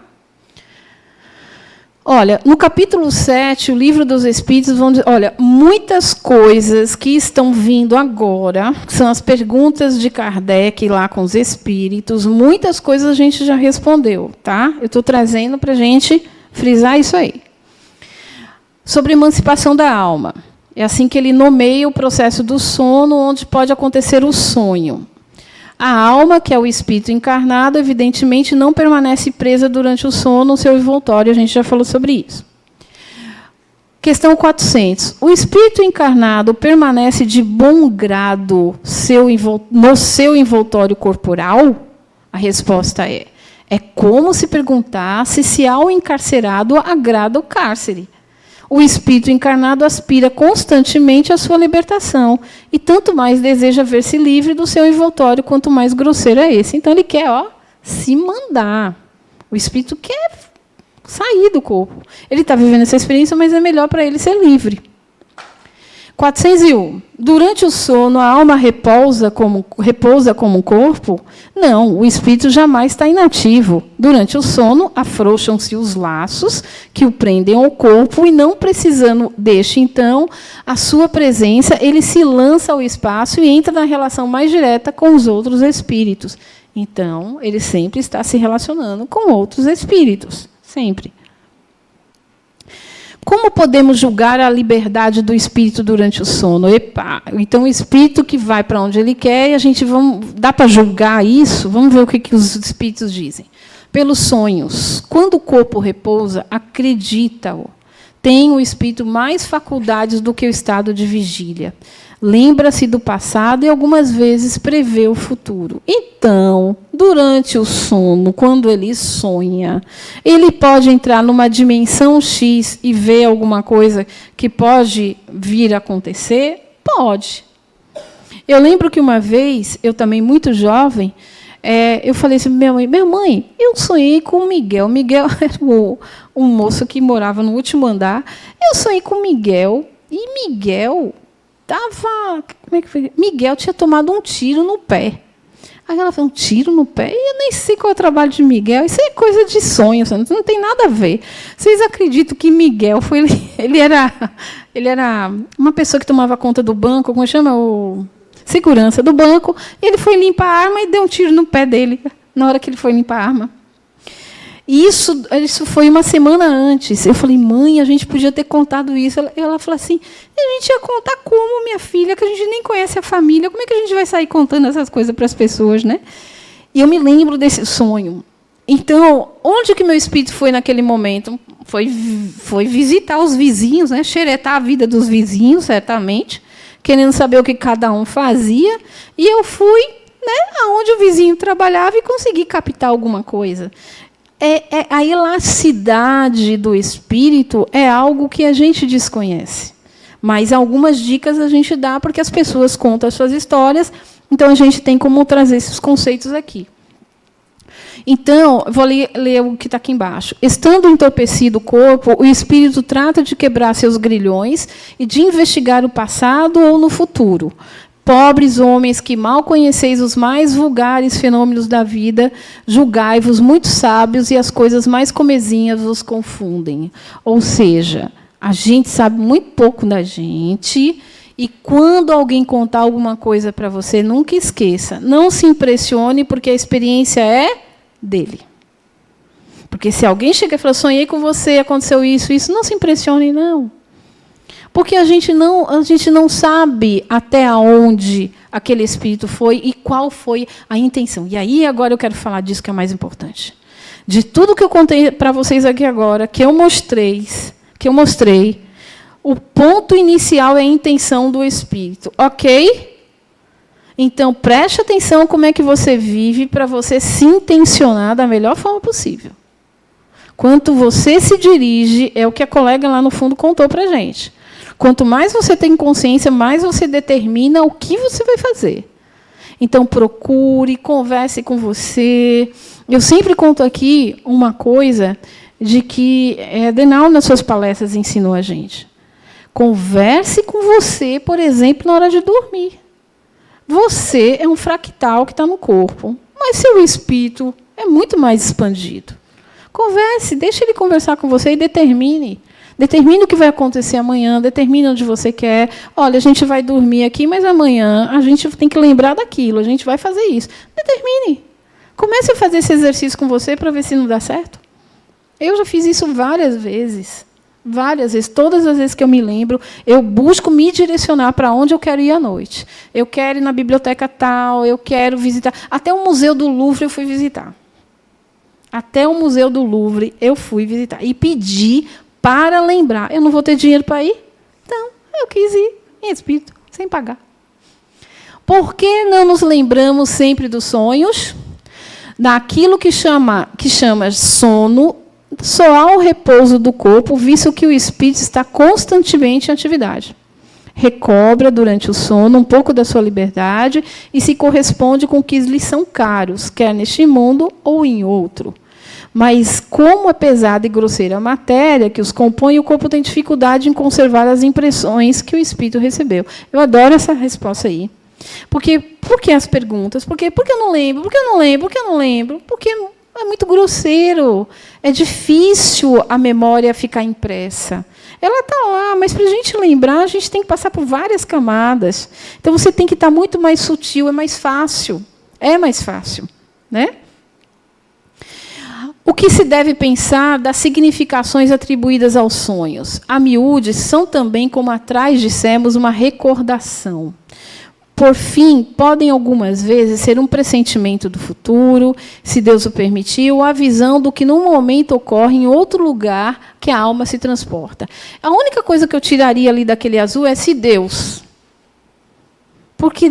Olha, no capítulo 7, o Livro dos Espíritos, vão dizer, olha, muitas coisas que estão vindo agora, que são as perguntas de Kardec lá com os espíritos, muitas coisas a gente já respondeu. Tá? Eu estou trazendo para a gente frisar isso aí. Sobre emancipação da alma. É assim que ele nomeia o processo do sono, onde pode acontecer o sonho. A alma, que é o espírito encarnado, evidentemente não permanece presa durante o sono no seu envoltório. A gente já falou sobre isso. Questão 400. O espírito encarnado permanece de bom grado no seu envoltório corporal? A resposta é como se perguntasse se ao encarcerado agrada o cárcere. O espírito encarnado aspira constantemente à sua libertação e tanto mais deseja ver-se livre do seu envoltório, quanto mais grosseiro é esse. Então, ele quer se mandar. O espírito quer sair do corpo. Ele está vivendo essa experiência, mas é melhor para ele ser livre. 401. Durante o sono, a alma repousa como um corpo? Não, o espírito jamais está inativo. Durante o sono, afrouxam-se os laços que o prendem ao corpo e, não precisando deste, então, a sua presença, ele se lança ao espaço e entra na relação mais direta com os outros espíritos. Então, ele sempre está se relacionando com outros espíritos. Sempre. Como podemos julgar a liberdade do espírito durante o sono? Então, o espírito que vai para onde ele quer, e a gente dá para julgar isso? Vamos ver o que os espíritos dizem. Pelos sonhos. Quando o corpo repousa, acredita-o. tem o espírito mais faculdades do que o estado de vigília. Lembra-se do passado e algumas vezes prevê o futuro. Então, durante o sono, quando ele sonha, ele pode entrar numa dimensão X e ver alguma coisa que pode vir a acontecer? Pode. Eu lembro que uma vez, eu também muito jovem, eu falei assim, minha mãe, eu sonhei com o Miguel. Miguel era um moço que morava no último andar. Eu sonhei com o Miguel, e Miguel estava... Como é que foi? Miguel tinha tomado um tiro no pé. Aí ela falou, um tiro no pé? E eu nem sei qual é o trabalho de Miguel. Isso é coisa de sonho, não tem nada a ver. Vocês acreditam que Miguel foi... Ele era uma pessoa que tomava conta do banco, como chama? Segurança do banco, e ele foi limpar a arma e deu um tiro no pé dele, na hora que ele foi limpar a arma. E isso foi uma semana antes. Eu falei, mãe, a gente podia ter contado isso. Ela falou assim, a gente ia contar como, minha filha, que a gente nem conhece a família, como é que a gente vai sair contando essas coisas para as pessoas, né? E eu me lembro desse sonho. Então, onde que meu espírito foi naquele momento? Foi visitar os vizinhos, né? Xeretar a vida dos vizinhos, certamente, querendo saber o que cada um fazia, e eu fui, né, aonde o vizinho trabalhava e consegui captar alguma coisa. A elasticidade do espírito é algo que a gente desconhece, mas algumas dicas a gente dá porque as pessoas contam as suas histórias, então a gente tem como trazer esses conceitos aqui. Então, vou ler o que está aqui embaixo. Estando entorpecido o corpo, o espírito trata de quebrar seus grilhões e de investigar o passado ou no futuro. Pobres homens que mal conheceis os mais vulgares fenômenos da vida, julgai-vos muito sábios e as coisas mais comezinhas vos confundem. Ou seja, a gente sabe muito pouco da gente, e quando alguém contar alguma coisa para você, nunca esqueça, não se impressione, porque a experiência é dele. Porque se alguém chega e fala, sonhei com você, aconteceu isso, não se impressione, não. Porque a gente não sabe até onde aquele espírito foi e qual foi a intenção. E aí, agora eu quero falar disso que é mais importante. De tudo que eu contei para vocês aqui agora, que eu mostrei, o ponto inicial é a intenção do espírito. Ok? Então, preste atenção como é que você vive para você se intencionar da melhor forma possível. Quanto você se dirige, é o que a colega lá no fundo contou para a gente. Quanto mais você tem consciência, mais você determina o que você vai fazer. Então, procure, converse com você. Eu sempre conto aqui uma coisa de que Denal, nas suas palestras, ensinou a gente. Converse com você, por exemplo, na hora de dormir. Você é um fractal que está no corpo, mas seu espírito é muito mais expandido. Converse, deixe ele conversar com você e determine. Determine o que vai acontecer amanhã, determine onde você quer. Olha, a gente vai dormir aqui, mas amanhã a gente tem que lembrar daquilo, a gente vai fazer isso. Determine. Comece a fazer esse exercício com você para ver se não dá certo. Eu já fiz isso várias vezes. Várias vezes, todas as vezes que eu me lembro, eu busco me direcionar para onde eu quero ir à noite. Eu quero ir na biblioteca tal, eu quero visitar. Até o Museu do Louvre eu fui visitar. Até o Museu do Louvre eu fui visitar. E pedi para lembrar. Eu não vou ter dinheiro para ir? Então, eu quis ir em espírito, sem pagar. Por que não nos lembramos sempre dos sonhos? Daquilo que chama sono, só há o repouso do corpo, visto que o espírito está constantemente em atividade. Recobra, durante o sono, um pouco da sua liberdade e se corresponde com o que lhes são caros, quer neste mundo ou em outro. Mas, como é pesada e grosseira a matéria que os compõe, o corpo tem dificuldade em conservar as impressões que o espírito recebeu. Eu adoro essa resposta aí. Por que as perguntas? Por que eu não lembro? Por que eu não lembro? Por que eu não lembro? Porque é muito grosseiro. É difícil a memória ficar impressa. Ela está lá, mas para a gente lembrar, a gente tem que passar por várias camadas. Então, você tem que estar muito mais sutil, é mais fácil. É mais fácil, né? O que se deve pensar das significações atribuídas aos sonhos? A miúde, são também, como atrás dissemos, uma recordação. por fim, podem algumas vezes ser um pressentimento do futuro, se Deus o permitir, ou a visão do que num momento ocorre em outro lugar que a alma se transporta. A única coisa que eu tiraria ali daquele azul é se Deus. Porque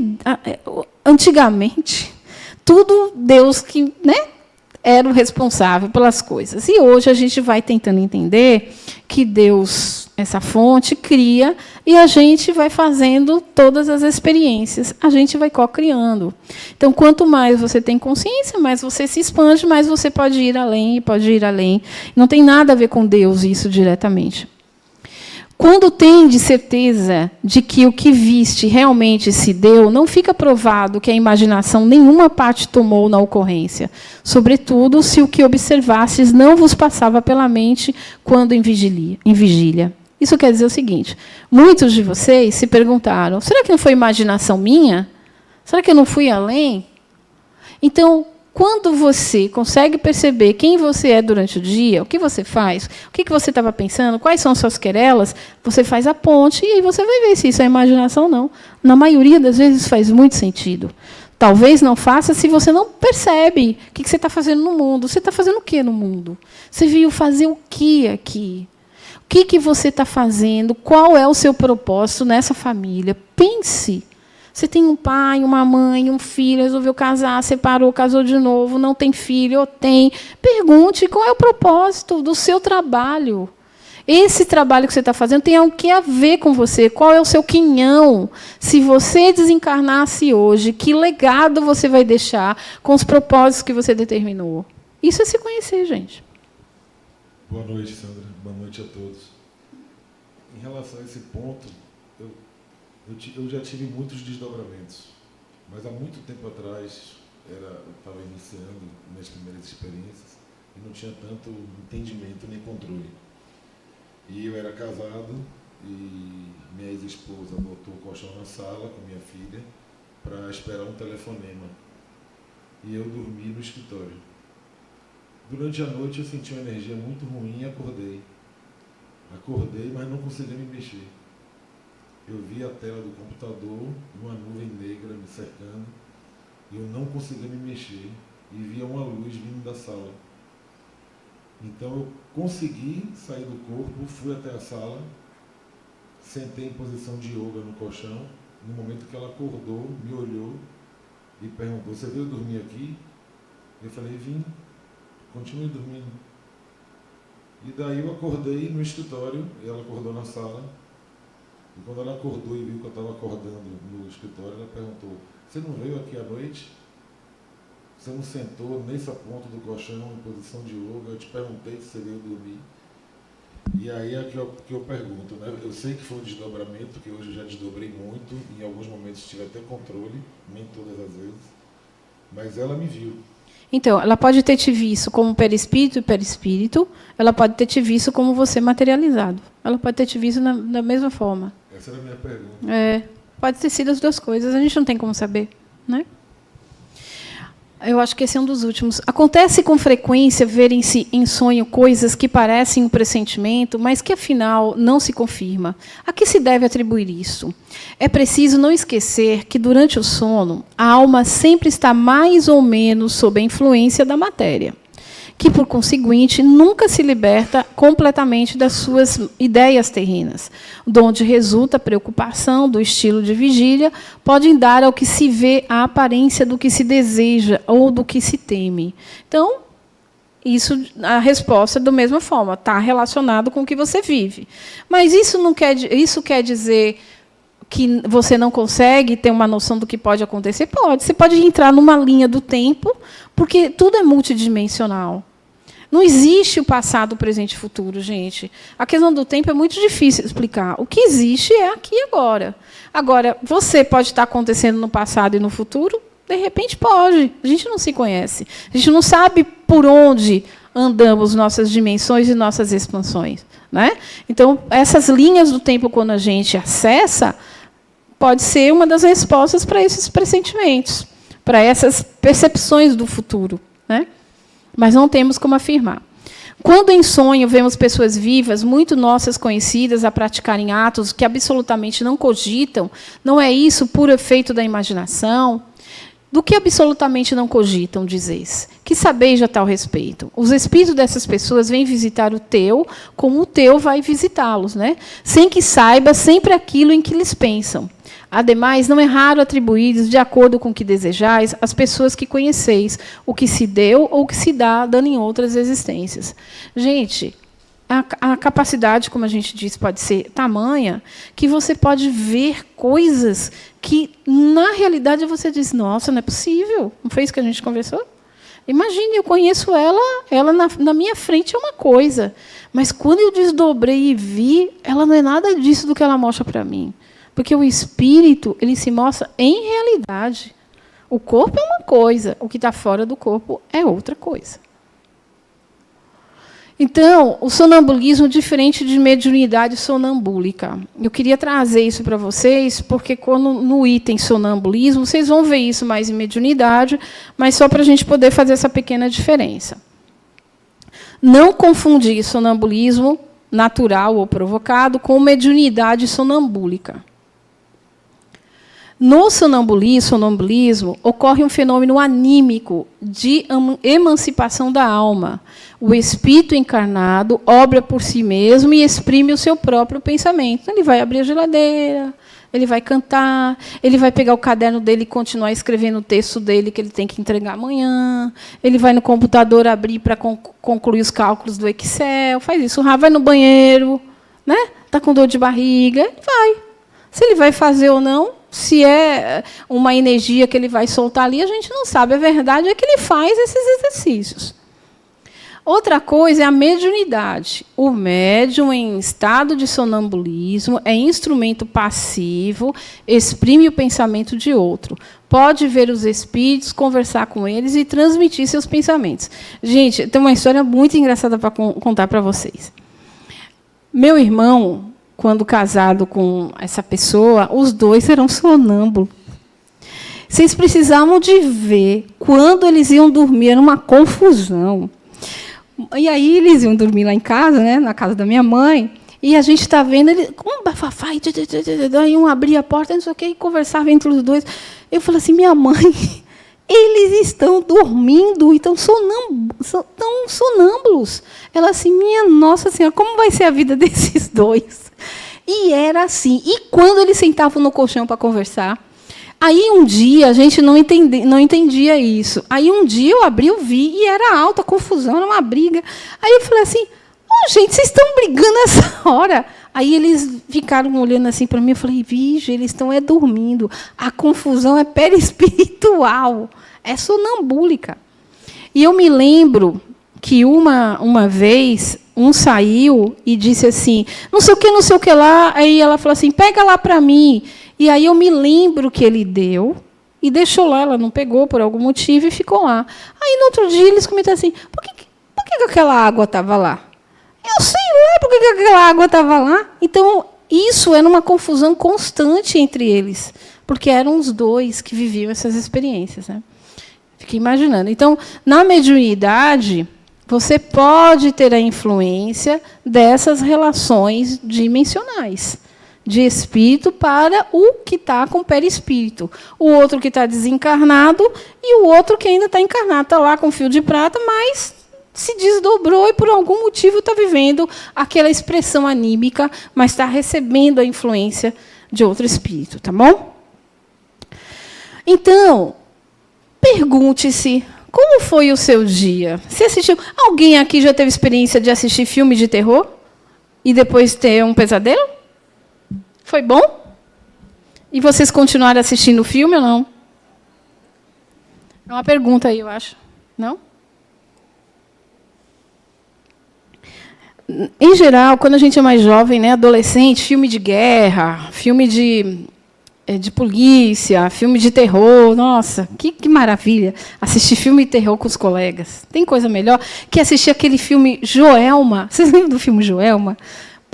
antigamente, tudo Deus que, né, era o responsável pelas coisas. E hoje a gente vai tentando entender que Deus, essa fonte, cria e a gente vai fazendo todas as experiências. A gente vai co-criando. Então, quanto mais você tem consciência, mais você se expande, mais você pode ir além, pode ir além. Não tem nada a ver com Deus isso diretamente. Quando tem de certeza de que o que viste realmente se deu, não fica provado que a imaginação nenhuma parte tomou na ocorrência, sobretudo se o que observastes não vos passava pela mente quando em vigília. Isso quer dizer o seguinte, muitos de vocês se perguntaram, será que não foi imaginação minha? Será que eu não fui além? Então, quando você consegue perceber quem você é durante o dia, o que você faz, o que você estava pensando, quais são suas querelas, você faz a ponte e aí você vai ver se isso é imaginação ou não. Na maioria das vezes faz muito sentido. Talvez não faça se você não percebe o que você está fazendo no mundo. Você está fazendo o que no mundo? Você veio fazer o que aqui? O que você está fazendo? Qual é o seu propósito nessa família? Pense. Você tem um pai, uma mãe, um filho, resolveu casar, separou, casou de novo, não tem filho, ou tem. Pergunte qual é o propósito do seu trabalho. Esse trabalho que você está fazendo tem algo que a ver com você. Qual é o seu quinhão? Se você desencarnasse hoje, que legado você vai deixar com os propósitos que você determinou? Isso é se conhecer, gente. Boa noite, Sandra. Boa noite a todos. Em relação a esse ponto, eu já tive muitos desdobramentos, mas há muito tempo atrás eu estava iniciando minhas primeiras experiências e não tinha tanto entendimento nem controle. E eu era casado e minha ex-esposa botou o colchão na sala com minha filha para esperar um telefonema. E eu dormi no escritório. Durante a noite eu senti uma energia muito ruim e acordei. Acordei, mas não conseguia me mexer. Eu vi a tela do computador, uma nuvem negra me cercando, e eu não conseguia me mexer, e via uma luz vindo da sala. Então eu consegui sair do corpo, fui até a sala, sentei em posição de yoga no colchão. No momento que ela acordou, me olhou e perguntou, você veio dormir aqui? Eu falei, vim, continue dormindo. E daí eu acordei no escritório, e ela acordou na sala. E quando ela acordou e viu que eu estava acordando no escritório, ela perguntou, você não veio aqui à noite? Você não sentou nessa ponta do colchão em posição de yoga? Eu te perguntei se você veio dormir. E aí é que eu pergunto, né? Eu sei que foi um desdobramento, que hoje eu já desdobrei muito, em alguns momentos tive até controle, nem todas as vezes, mas ela me viu. Então, ela pode ter te visto como perispírito e perispírito, ela pode ter te visto como você materializado. Ela pode ter te visto da mesma forma. Essa era a minha pergunta. Pode ter sido as duas coisas, a gente não tem como saber, né? Eu acho que esse é um dos últimos. Acontece com frequência verem-se em sonho coisas que parecem um pressentimento, mas que, afinal, não se confirma. A que se deve atribuir isso? É preciso não esquecer que, durante o sono, a alma sempre está mais ou menos sob a influência da matéria, que, por conseguinte, nunca se liberta completamente das suas ideias terrenas, de onde resulta a preocupação do estilo de vigília, podem dar ao que se vê a aparência do que se deseja ou do que se teme. Então, isso, a resposta é da mesma forma, está relacionado com o que você vive. Mas isso quer dizer que você não consegue ter uma noção do que pode acontecer? Pode. Você pode entrar numa linha do tempo, porque tudo é multidimensional. Não existe o passado, o presente e o futuro, gente. A questão do tempo é muito difícil de explicar. O que existe é aqui e agora. Agora, você pode estar acontecendo no passado e no futuro? De repente, pode. A gente não se conhece. A gente não sabe por onde andamos nossas dimensões e nossas expansões, né? Então, essas linhas do tempo, quando a gente acessa, pode ser uma das respostas para esses pressentimentos, para essas percepções do futuro, né? Mas não temos como afirmar. Quando em sonho vemos pessoas vivas, muito nossas conhecidas, a praticarem atos que absolutamente não cogitam, não é isso puro efeito da imaginação? Do que absolutamente não cogitam, dizeis? Que sabeis a tal respeito? Os espíritos dessas pessoas vêm visitar o teu, como o teu vai visitá-los, né? Sem que saiba sempre aquilo em que eles pensam. Ademais, não é raro atribuir, de acordo com o que desejais, às pessoas que conheceis, o que se deu ou o que se dá, dando em outras existências. Gente, a capacidade, como a gente disse, pode ser tamanha, que você pode ver coisas que, na realidade, você diz, nossa, não é possível. Não foi isso que a gente conversou? Imagine, eu conheço ela na minha frente é uma coisa, mas quando eu desdobrei e vi, ela não é nada disso do que ela mostra para mim. Porque o espírito, ele se mostra em realidade. O corpo é uma coisa, o que está fora do corpo é outra coisa. Então, o sonambulismo é diferente de mediunidade sonambúlica. Eu queria trazer isso para vocês, porque quando no item sonambulismo, vocês vão ver isso mais em mediunidade, mas só para a gente poder fazer essa pequena diferença. Não confundir sonambulismo natural ou provocado com mediunidade sonambúlica. No sonambulismo, ocorre um fenômeno anímico de emancipação da alma. O espírito encarnado obra por si mesmo e exprime o seu próprio pensamento. Ele vai abrir a geladeira, ele vai cantar, ele vai pegar o caderno dele e continuar escrevendo o texto dele que ele tem que entregar amanhã, ele vai no computador abrir para concluir os cálculos do Excel, faz isso. Vai no banheiro, né? Está com dor de barriga, ele vai. Se ele vai fazer ou não, se é uma energia que ele vai soltar ali, a gente não sabe. A verdade é que ele faz esses exercícios. Outra coisa é a mediunidade. O médium, em estado de sonambulismo, é instrumento passivo, exprime o pensamento de outro. Pode ver os espíritos, conversar com eles e transmitir seus pensamentos. Gente, tem uma história muito engraçada para contar para vocês. Meu irmão, quando casado com essa pessoa, os dois eram sonâmbulos. Vocês precisavam de ver quando eles iam dormir, era uma confusão. E aí eles iam dormir lá em casa, né, na casa da minha mãe, e a gente está vendo ele com um bafafá, aí um abria a porta, não sei o quê, e conversava entre os dois. Eu falei assim, minha mãe, eles estão dormindo e estão sonâmbulos. Ela assim, minha Nossa Senhora, como vai ser a vida desses dois? E era assim. E quando eles sentavam no colchão para conversar, aí um dia a gente não entendia isso. Aí um dia eu abri, eu vi, e era alta confusão, era uma briga. Aí eu falei assim, gente, vocês estão brigando essa hora? Aí eles ficaram olhando assim para mim, eu falei, vige, eles estão dormindo. A confusão é perispiritual, é sonambúlica. E eu me lembro que uma vez um saiu e disse assim, não sei o que lá, aí ela falou assim, pega lá para mim. E aí eu me lembro que ele deu e deixou lá, ela não pegou por algum motivo e ficou lá. Aí no outro dia eles comentaram assim, por que aquela água estava lá? Eu sei lá por que aquela água estava lá. Então, isso era uma confusão constante entre eles, porque eram os dois que viviam essas experiências, né? Fiquei imaginando. Então, na mediunidade, você pode ter a influência dessas relações dimensionais, de espírito para o que está com perispírito. O outro que está desencarnado e o outro que ainda está encarnado. Está lá com fio de prata, mas se desdobrou e, por algum motivo, está vivendo aquela expressão anímica, mas está recebendo a influência de outro espírito. Tá bom? Então, pergunte-se, como foi o seu dia? Você assistiu? Alguém aqui já teve experiência de assistir filme de terror e depois ter um pesadelo? Foi bom? E vocês continuaram assistindo o filme ou não? É uma pergunta aí, eu acho. Não? Em geral, quando a gente é mais jovem, né, adolescente, filme de guerra, filme de polícia, filme de terror, nossa, que maravilha assistir filme de terror com os colegas. Tem coisa melhor que assistir aquele filme Joelma. Vocês lembram do filme Joelma?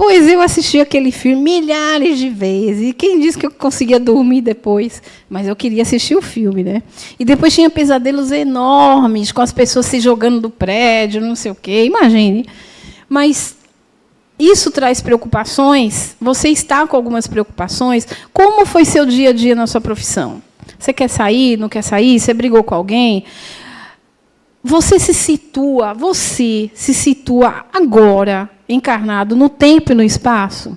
Pois eu assisti aquele filme milhares de vezes. E quem disse que eu conseguia dormir depois? Mas eu queria assistir o filme, né? E depois tinha pesadelos enormes, com as pessoas se jogando do prédio, não sei o quê. Imagine. Mas isso traz preocupações? Você está com algumas preocupações? Como foi seu dia a dia na sua profissão? Você quer sair, não quer sair? Você brigou com alguém? Você se situa agora, encarnado, no tempo e no espaço?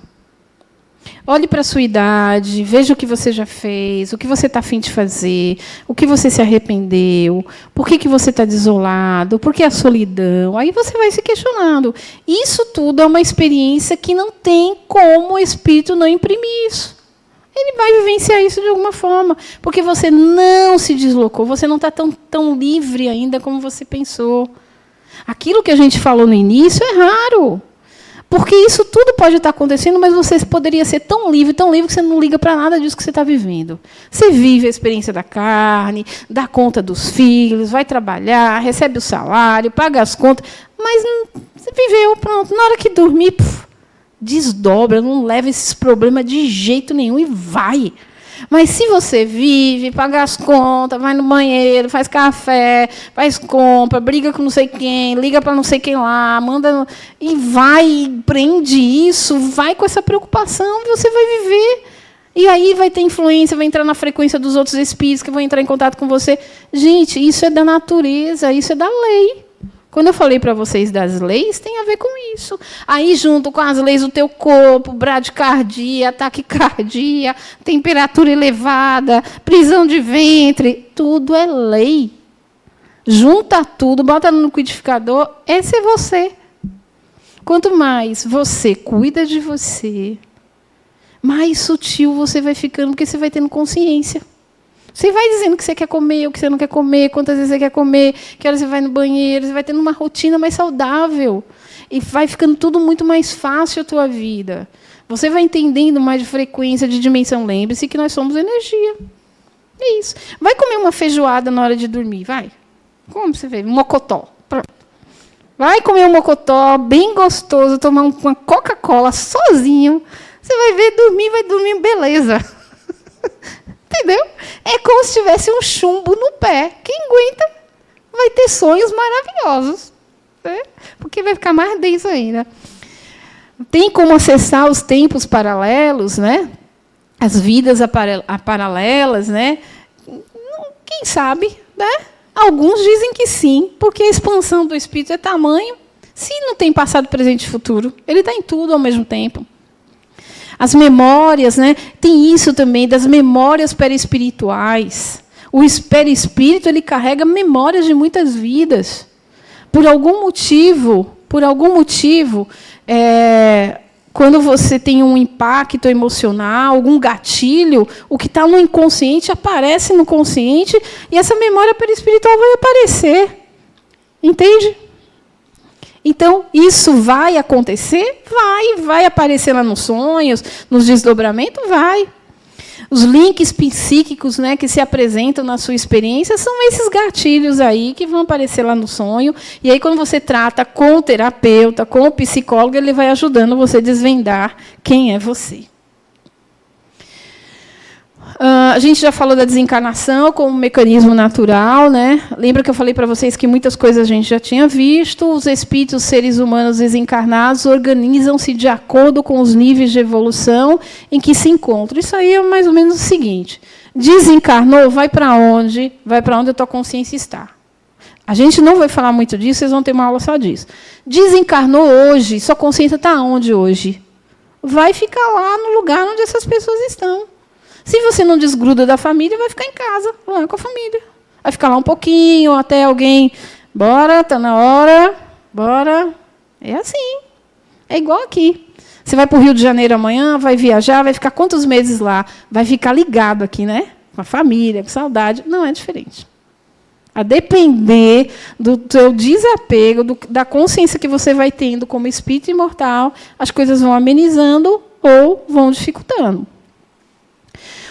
Olhe para a sua idade, veja o que você já fez, o que você está a fim de fazer, o que você se arrependeu, por que você está desolado, por que a solidão. Aí você vai se questionando. Isso tudo é uma experiência que não tem como o espírito não imprimir isso. Ele vai vivenciar isso de alguma forma, porque você não se deslocou, você não está tão livre ainda como você pensou. Aquilo que a gente falou no início é raro, porque isso tudo pode estar acontecendo, mas você poderia ser tão livre que você não liga para nada disso que você está vivendo. Você vive a experiência da carne, dá conta dos filhos, vai trabalhar, recebe o salário, paga as contas, mas você viveu, pronto. Na hora que dormir, desdobra, não leva esses problemas de jeito nenhum e vai. Mas se você vive, paga as contas, vai no banheiro, faz café, faz compra, briga com não sei quem, liga para não sei quem lá, manda e vai, prende isso, vai com essa preocupação, você vai viver. E aí vai ter influência, vai entrar na frequência dos outros espíritos que vão entrar em contato com você. Gente, isso é da natureza, isso é da lei. Quando eu falei para vocês das leis, tem a ver com isso. Aí, junto com as leis do teu corpo, bradicardia, taquicardia, temperatura elevada, prisão de ventre, tudo é lei. Junta tudo, bota no liquidificador, esse é você. Quanto mais você cuida de você, mais sutil você vai ficando, porque você vai tendo consciência. Você vai dizendo o que você quer comer, o que você não quer comer, quantas vezes você quer comer, que hora você vai no banheiro, você vai tendo uma rotina mais saudável. E vai ficando tudo muito mais fácil a tua vida. Você vai entendendo mais de frequência, de dimensão. Lembre-se que nós somos energia. É isso. Vai comer uma feijoada na hora de dormir, vai. Como você vê? Um mocotó. Pronto. Vai comer um mocotó bem gostoso, tomar uma Coca-Cola sozinho. Você vai ver, vai dormir, beleza. Entendeu? É como se tivesse um chumbo no pé. Quem aguenta vai ter sonhos maravilhosos. Né? Porque vai ficar mais denso ainda. Tem como acessar os tempos paralelos, né? As vidas paralelas, né? Quem sabe, né? Alguns dizem que sim, porque a expansão do espírito é tamanho. Se não tem passado, presente e futuro, ele está em tudo ao mesmo tempo. As memórias, né? Tem isso também das memórias perispirituais. O perispírito ele carrega memórias de muitas vidas. Por algum motivo, quando você tem um impacto emocional, algum gatilho, o que está no inconsciente aparece no consciente e essa memória perispiritual vai aparecer. Entende? Então, isso vai acontecer? Vai aparecer lá nos sonhos, nos desdobramentos? Vai. Os links psíquicos, né, que se apresentam na sua experiência são esses gatilhos aí que vão aparecer lá no sonho. E aí, quando você trata com o terapeuta, com o psicólogo, ele vai ajudando você a desvendar quem é você. A gente já falou da desencarnação como mecanismo natural, né? Lembra que eu falei para vocês que muitas coisas a gente já tinha visto. Os espíritos, seres humanos desencarnados, organizam-se de acordo com os níveis de evolução em que se encontram. Isso aí é mais ou menos o seguinte: desencarnou, vai para onde? Vai para onde a tua consciência está. A gente não vai falar muito disso, vocês vão ter uma aula só disso. Desencarnou hoje, sua consciência está onde hoje? Vai ficar lá no lugar onde essas pessoas estão. Se você não desgruda da família, vai ficar em casa, lá com a família. Vai ficar lá um pouquinho, até alguém... Bora, está na hora, bora. É assim. É igual aqui. Você vai para o Rio de Janeiro amanhã, vai viajar, vai ficar quantos meses lá? Vai ficar ligado aqui, né? Com a família, com saudade. Não é diferente. A depender do teu desapego, da consciência que você vai tendo como espírito imortal, as coisas vão amenizando ou vão dificultando.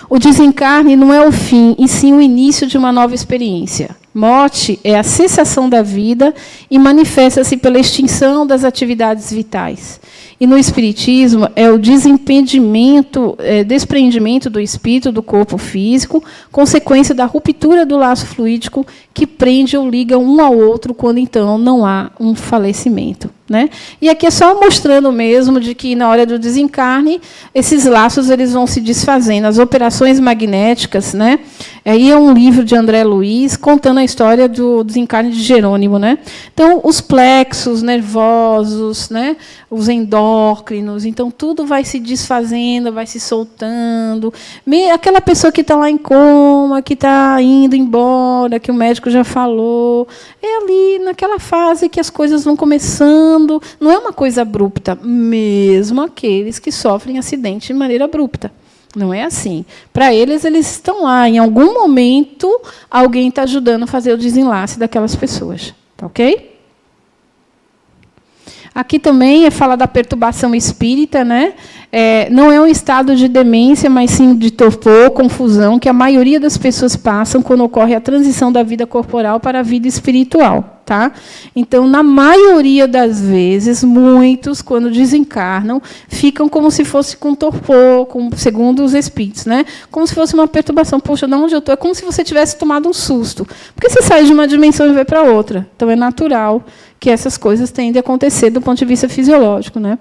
O desencarne não é o fim, e sim o início de uma nova experiência. Morte é a cessação da vida e manifesta-se pela extinção das atividades vitais. E no espiritismo é o desprendimento do espírito do corpo físico, consequência da ruptura do laço fluídico que prende ou liga um ao outro quando então não há um falecimento, né? E aqui é só mostrando mesmo de que na hora do desencarne esses laços eles vão se desfazendo, as operações magnéticas, né? Aí é um livro de André Luiz contando a história do desencarne de Jerônimo, né? Então os plexos nervosos, né? Os endócrinos, então tudo vai se desfazendo, vai se soltando. Aquela pessoa que está lá em coma, que está indo embora, que o médico já falou, é ali naquela fase que as coisas vão começando. Não é uma coisa abrupta, mesmo aqueles que sofrem acidente de maneira abrupta. Não é assim. Para eles estão lá. Em algum momento, alguém está ajudando a fazer o desenlace daquelas pessoas. Tá ok? Aqui também é falar da perturbação espírita, né? Não é um estado de demência, mas sim de torpor, confusão, que a maioria das pessoas passam quando ocorre a transição da vida corporal para a vida espiritual. Tá? Então, na maioria das vezes, muitos, quando desencarnam, ficam como se fosse com torpor, segundo os espíritos, né? Como se fosse uma perturbação. Poxa, de onde eu estou? É como se você tivesse tomado um susto. Porque você sai de uma dimensão e vai para outra. Então, é natural que essas coisas tendem a acontecer do ponto de vista fisiológico, né?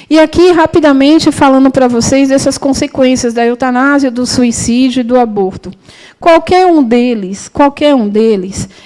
E aqui, rapidamente, falando para vocês dessas consequências da eutanásia, do suicídio e do aborto. Qualquer um deles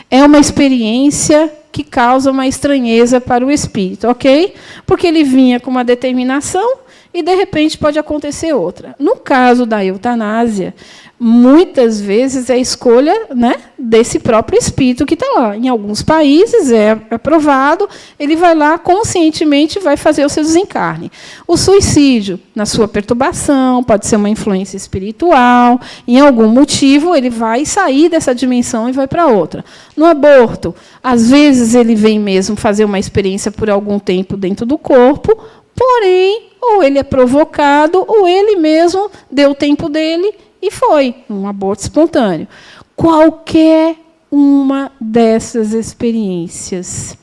é uma experiência que causa uma estranheza para o espírito, ok? Porque ele vinha com uma determinação e, de repente, pode acontecer outra. No caso da eutanásia, muitas vezes é a escolha, né, desse próprio espírito que está lá. Em alguns países é aprovado, ele vai lá conscientemente vai fazer o seu desencarne. O suicídio, na sua perturbação, pode ser uma influência espiritual, em algum motivo ele vai sair dessa dimensão e vai para outra. No aborto, às vezes ele vem mesmo fazer uma experiência por algum tempo dentro do corpo, porém, ou ele é provocado, ou ele mesmo deu o tempo dele e foi um aborto espontâneo. Qualquer uma dessas experiências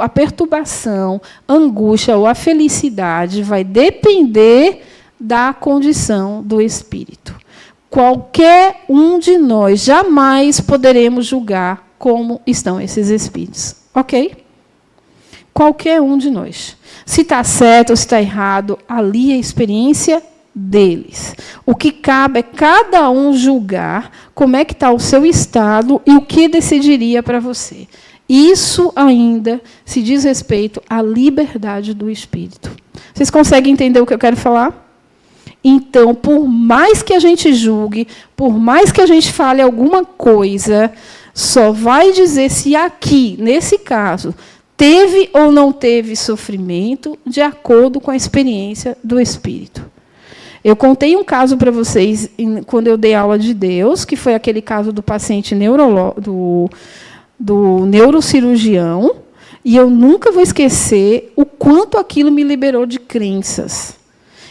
a perturbação, a angústia ou a felicidade vai depender da condição do espírito. Qualquer um de nós jamais poderemos julgar como estão esses espíritos. Ok? Qualquer um de nós. Se está certo ou se está errado, ali é a experiência deles. O que cabe é cada um julgar como é que está o seu estado e o que decidiria para você. Isso ainda se diz respeito à liberdade do espírito. Vocês conseguem entender o que eu quero falar? Então, por mais que a gente julgue, por mais que a gente fale alguma coisa, só vai dizer se aqui, nesse caso, teve ou não teve sofrimento de acordo com a experiência do espírito. Eu contei um caso para vocês quando eu dei aula de Deus, que foi aquele caso do paciente do neurocirurgião, e eu nunca vou esquecer o quanto aquilo me liberou de crenças.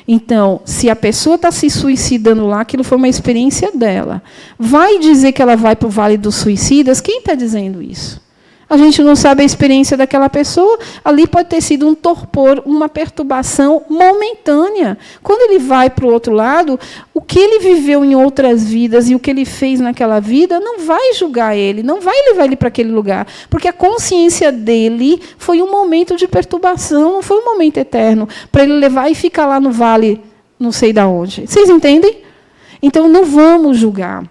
Então, se a pessoa está se suicidando lá, aquilo foi uma experiência dela. Vai dizer que ela vai para o Vale dos Suicidas? Quem está dizendo isso? A gente não sabe a experiência daquela pessoa. Ali pode ter sido um torpor, uma perturbação momentânea. Quando ele vai para o outro lado, o que ele viveu em outras vidas e o que ele fez naquela vida não vai julgar ele, não vai levar ele para aquele lugar. Porque a consciência dele foi um momento de perturbação, não foi um momento eterno, para ele levar e ficar lá no vale, não sei de onde. Vocês entendem? Então, não vamos julgar.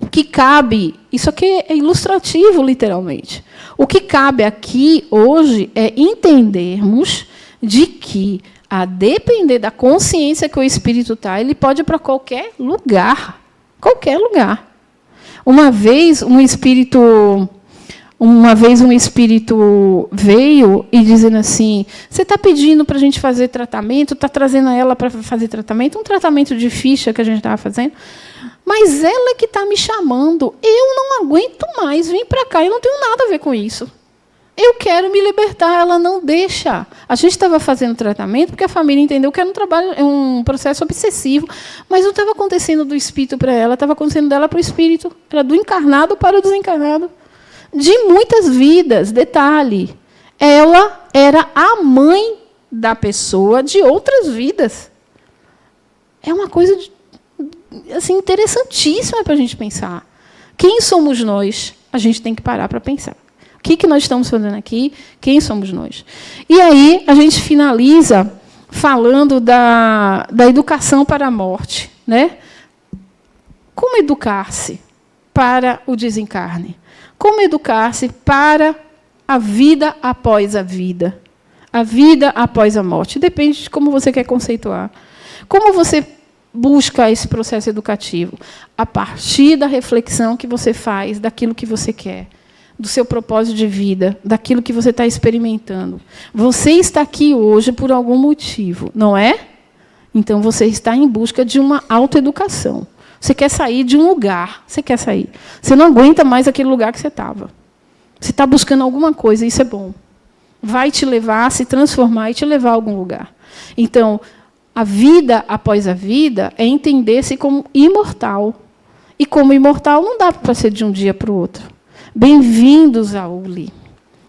O que cabe, isso aqui é ilustrativo, literalmente. O que cabe aqui, hoje, é entendermos de que, a depender da consciência que o espírito está, ele pode ir para qualquer lugar. Qualquer lugar. Uma vez um espírito veio e dizendo assim, você está pedindo para a gente fazer tratamento, está trazendo ela para fazer tratamento, um tratamento de ficha que a gente estava fazendo, mas ela que está me chamando, eu não aguento mais vir para cá, eu não tenho nada a ver com isso. Eu quero me libertar, ela não deixa. A gente estava fazendo tratamento porque a família entendeu que era um processo obsessivo, mas não estava acontecendo do espírito para ela, estava acontecendo dela para o espírito, era do encarnado para o desencarnado. De muitas vidas, detalhe, ela era a mãe da pessoa de outras vidas. É uma coisa assim, interessantíssima para a gente pensar. Quem somos nós? A gente tem que parar para pensar. O que nós estamos fazendo aqui? Quem somos nós? E aí a gente finaliza falando da educação para a morte, né? Como educar-se para o desencarne? Como educar-se para a vida após a vida? A vida após a morte. Depende de como você quer conceituar. Como você busca esse processo educativo? A partir da reflexão que você faz daquilo que você quer, do seu propósito de vida, daquilo que você está experimentando. Você está aqui hoje por algum motivo, não é? Então, você está em busca de uma autoeducação. Você quer sair de um lugar, você quer sair. Você não aguenta mais aquele lugar que você estava. Você está buscando alguma coisa, isso é bom. Vai te levar a se transformar e te levar a algum lugar. Então, a vida após a vida é entender-se como imortal. E como imortal não dá para ser de um dia para o outro. Bem-vindos ao ULI.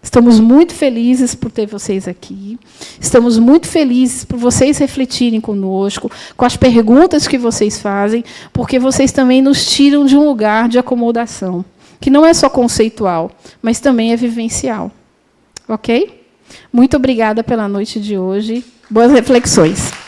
Estamos muito felizes por ter vocês aqui. Estamos muito felizes por vocês refletirem conosco, com as perguntas que vocês fazem, porque vocês também nos tiram de um lugar de acomodação, que não é só conceitual, mas também é vivencial. Ok? Muito obrigada pela noite de hoje. Boas reflexões.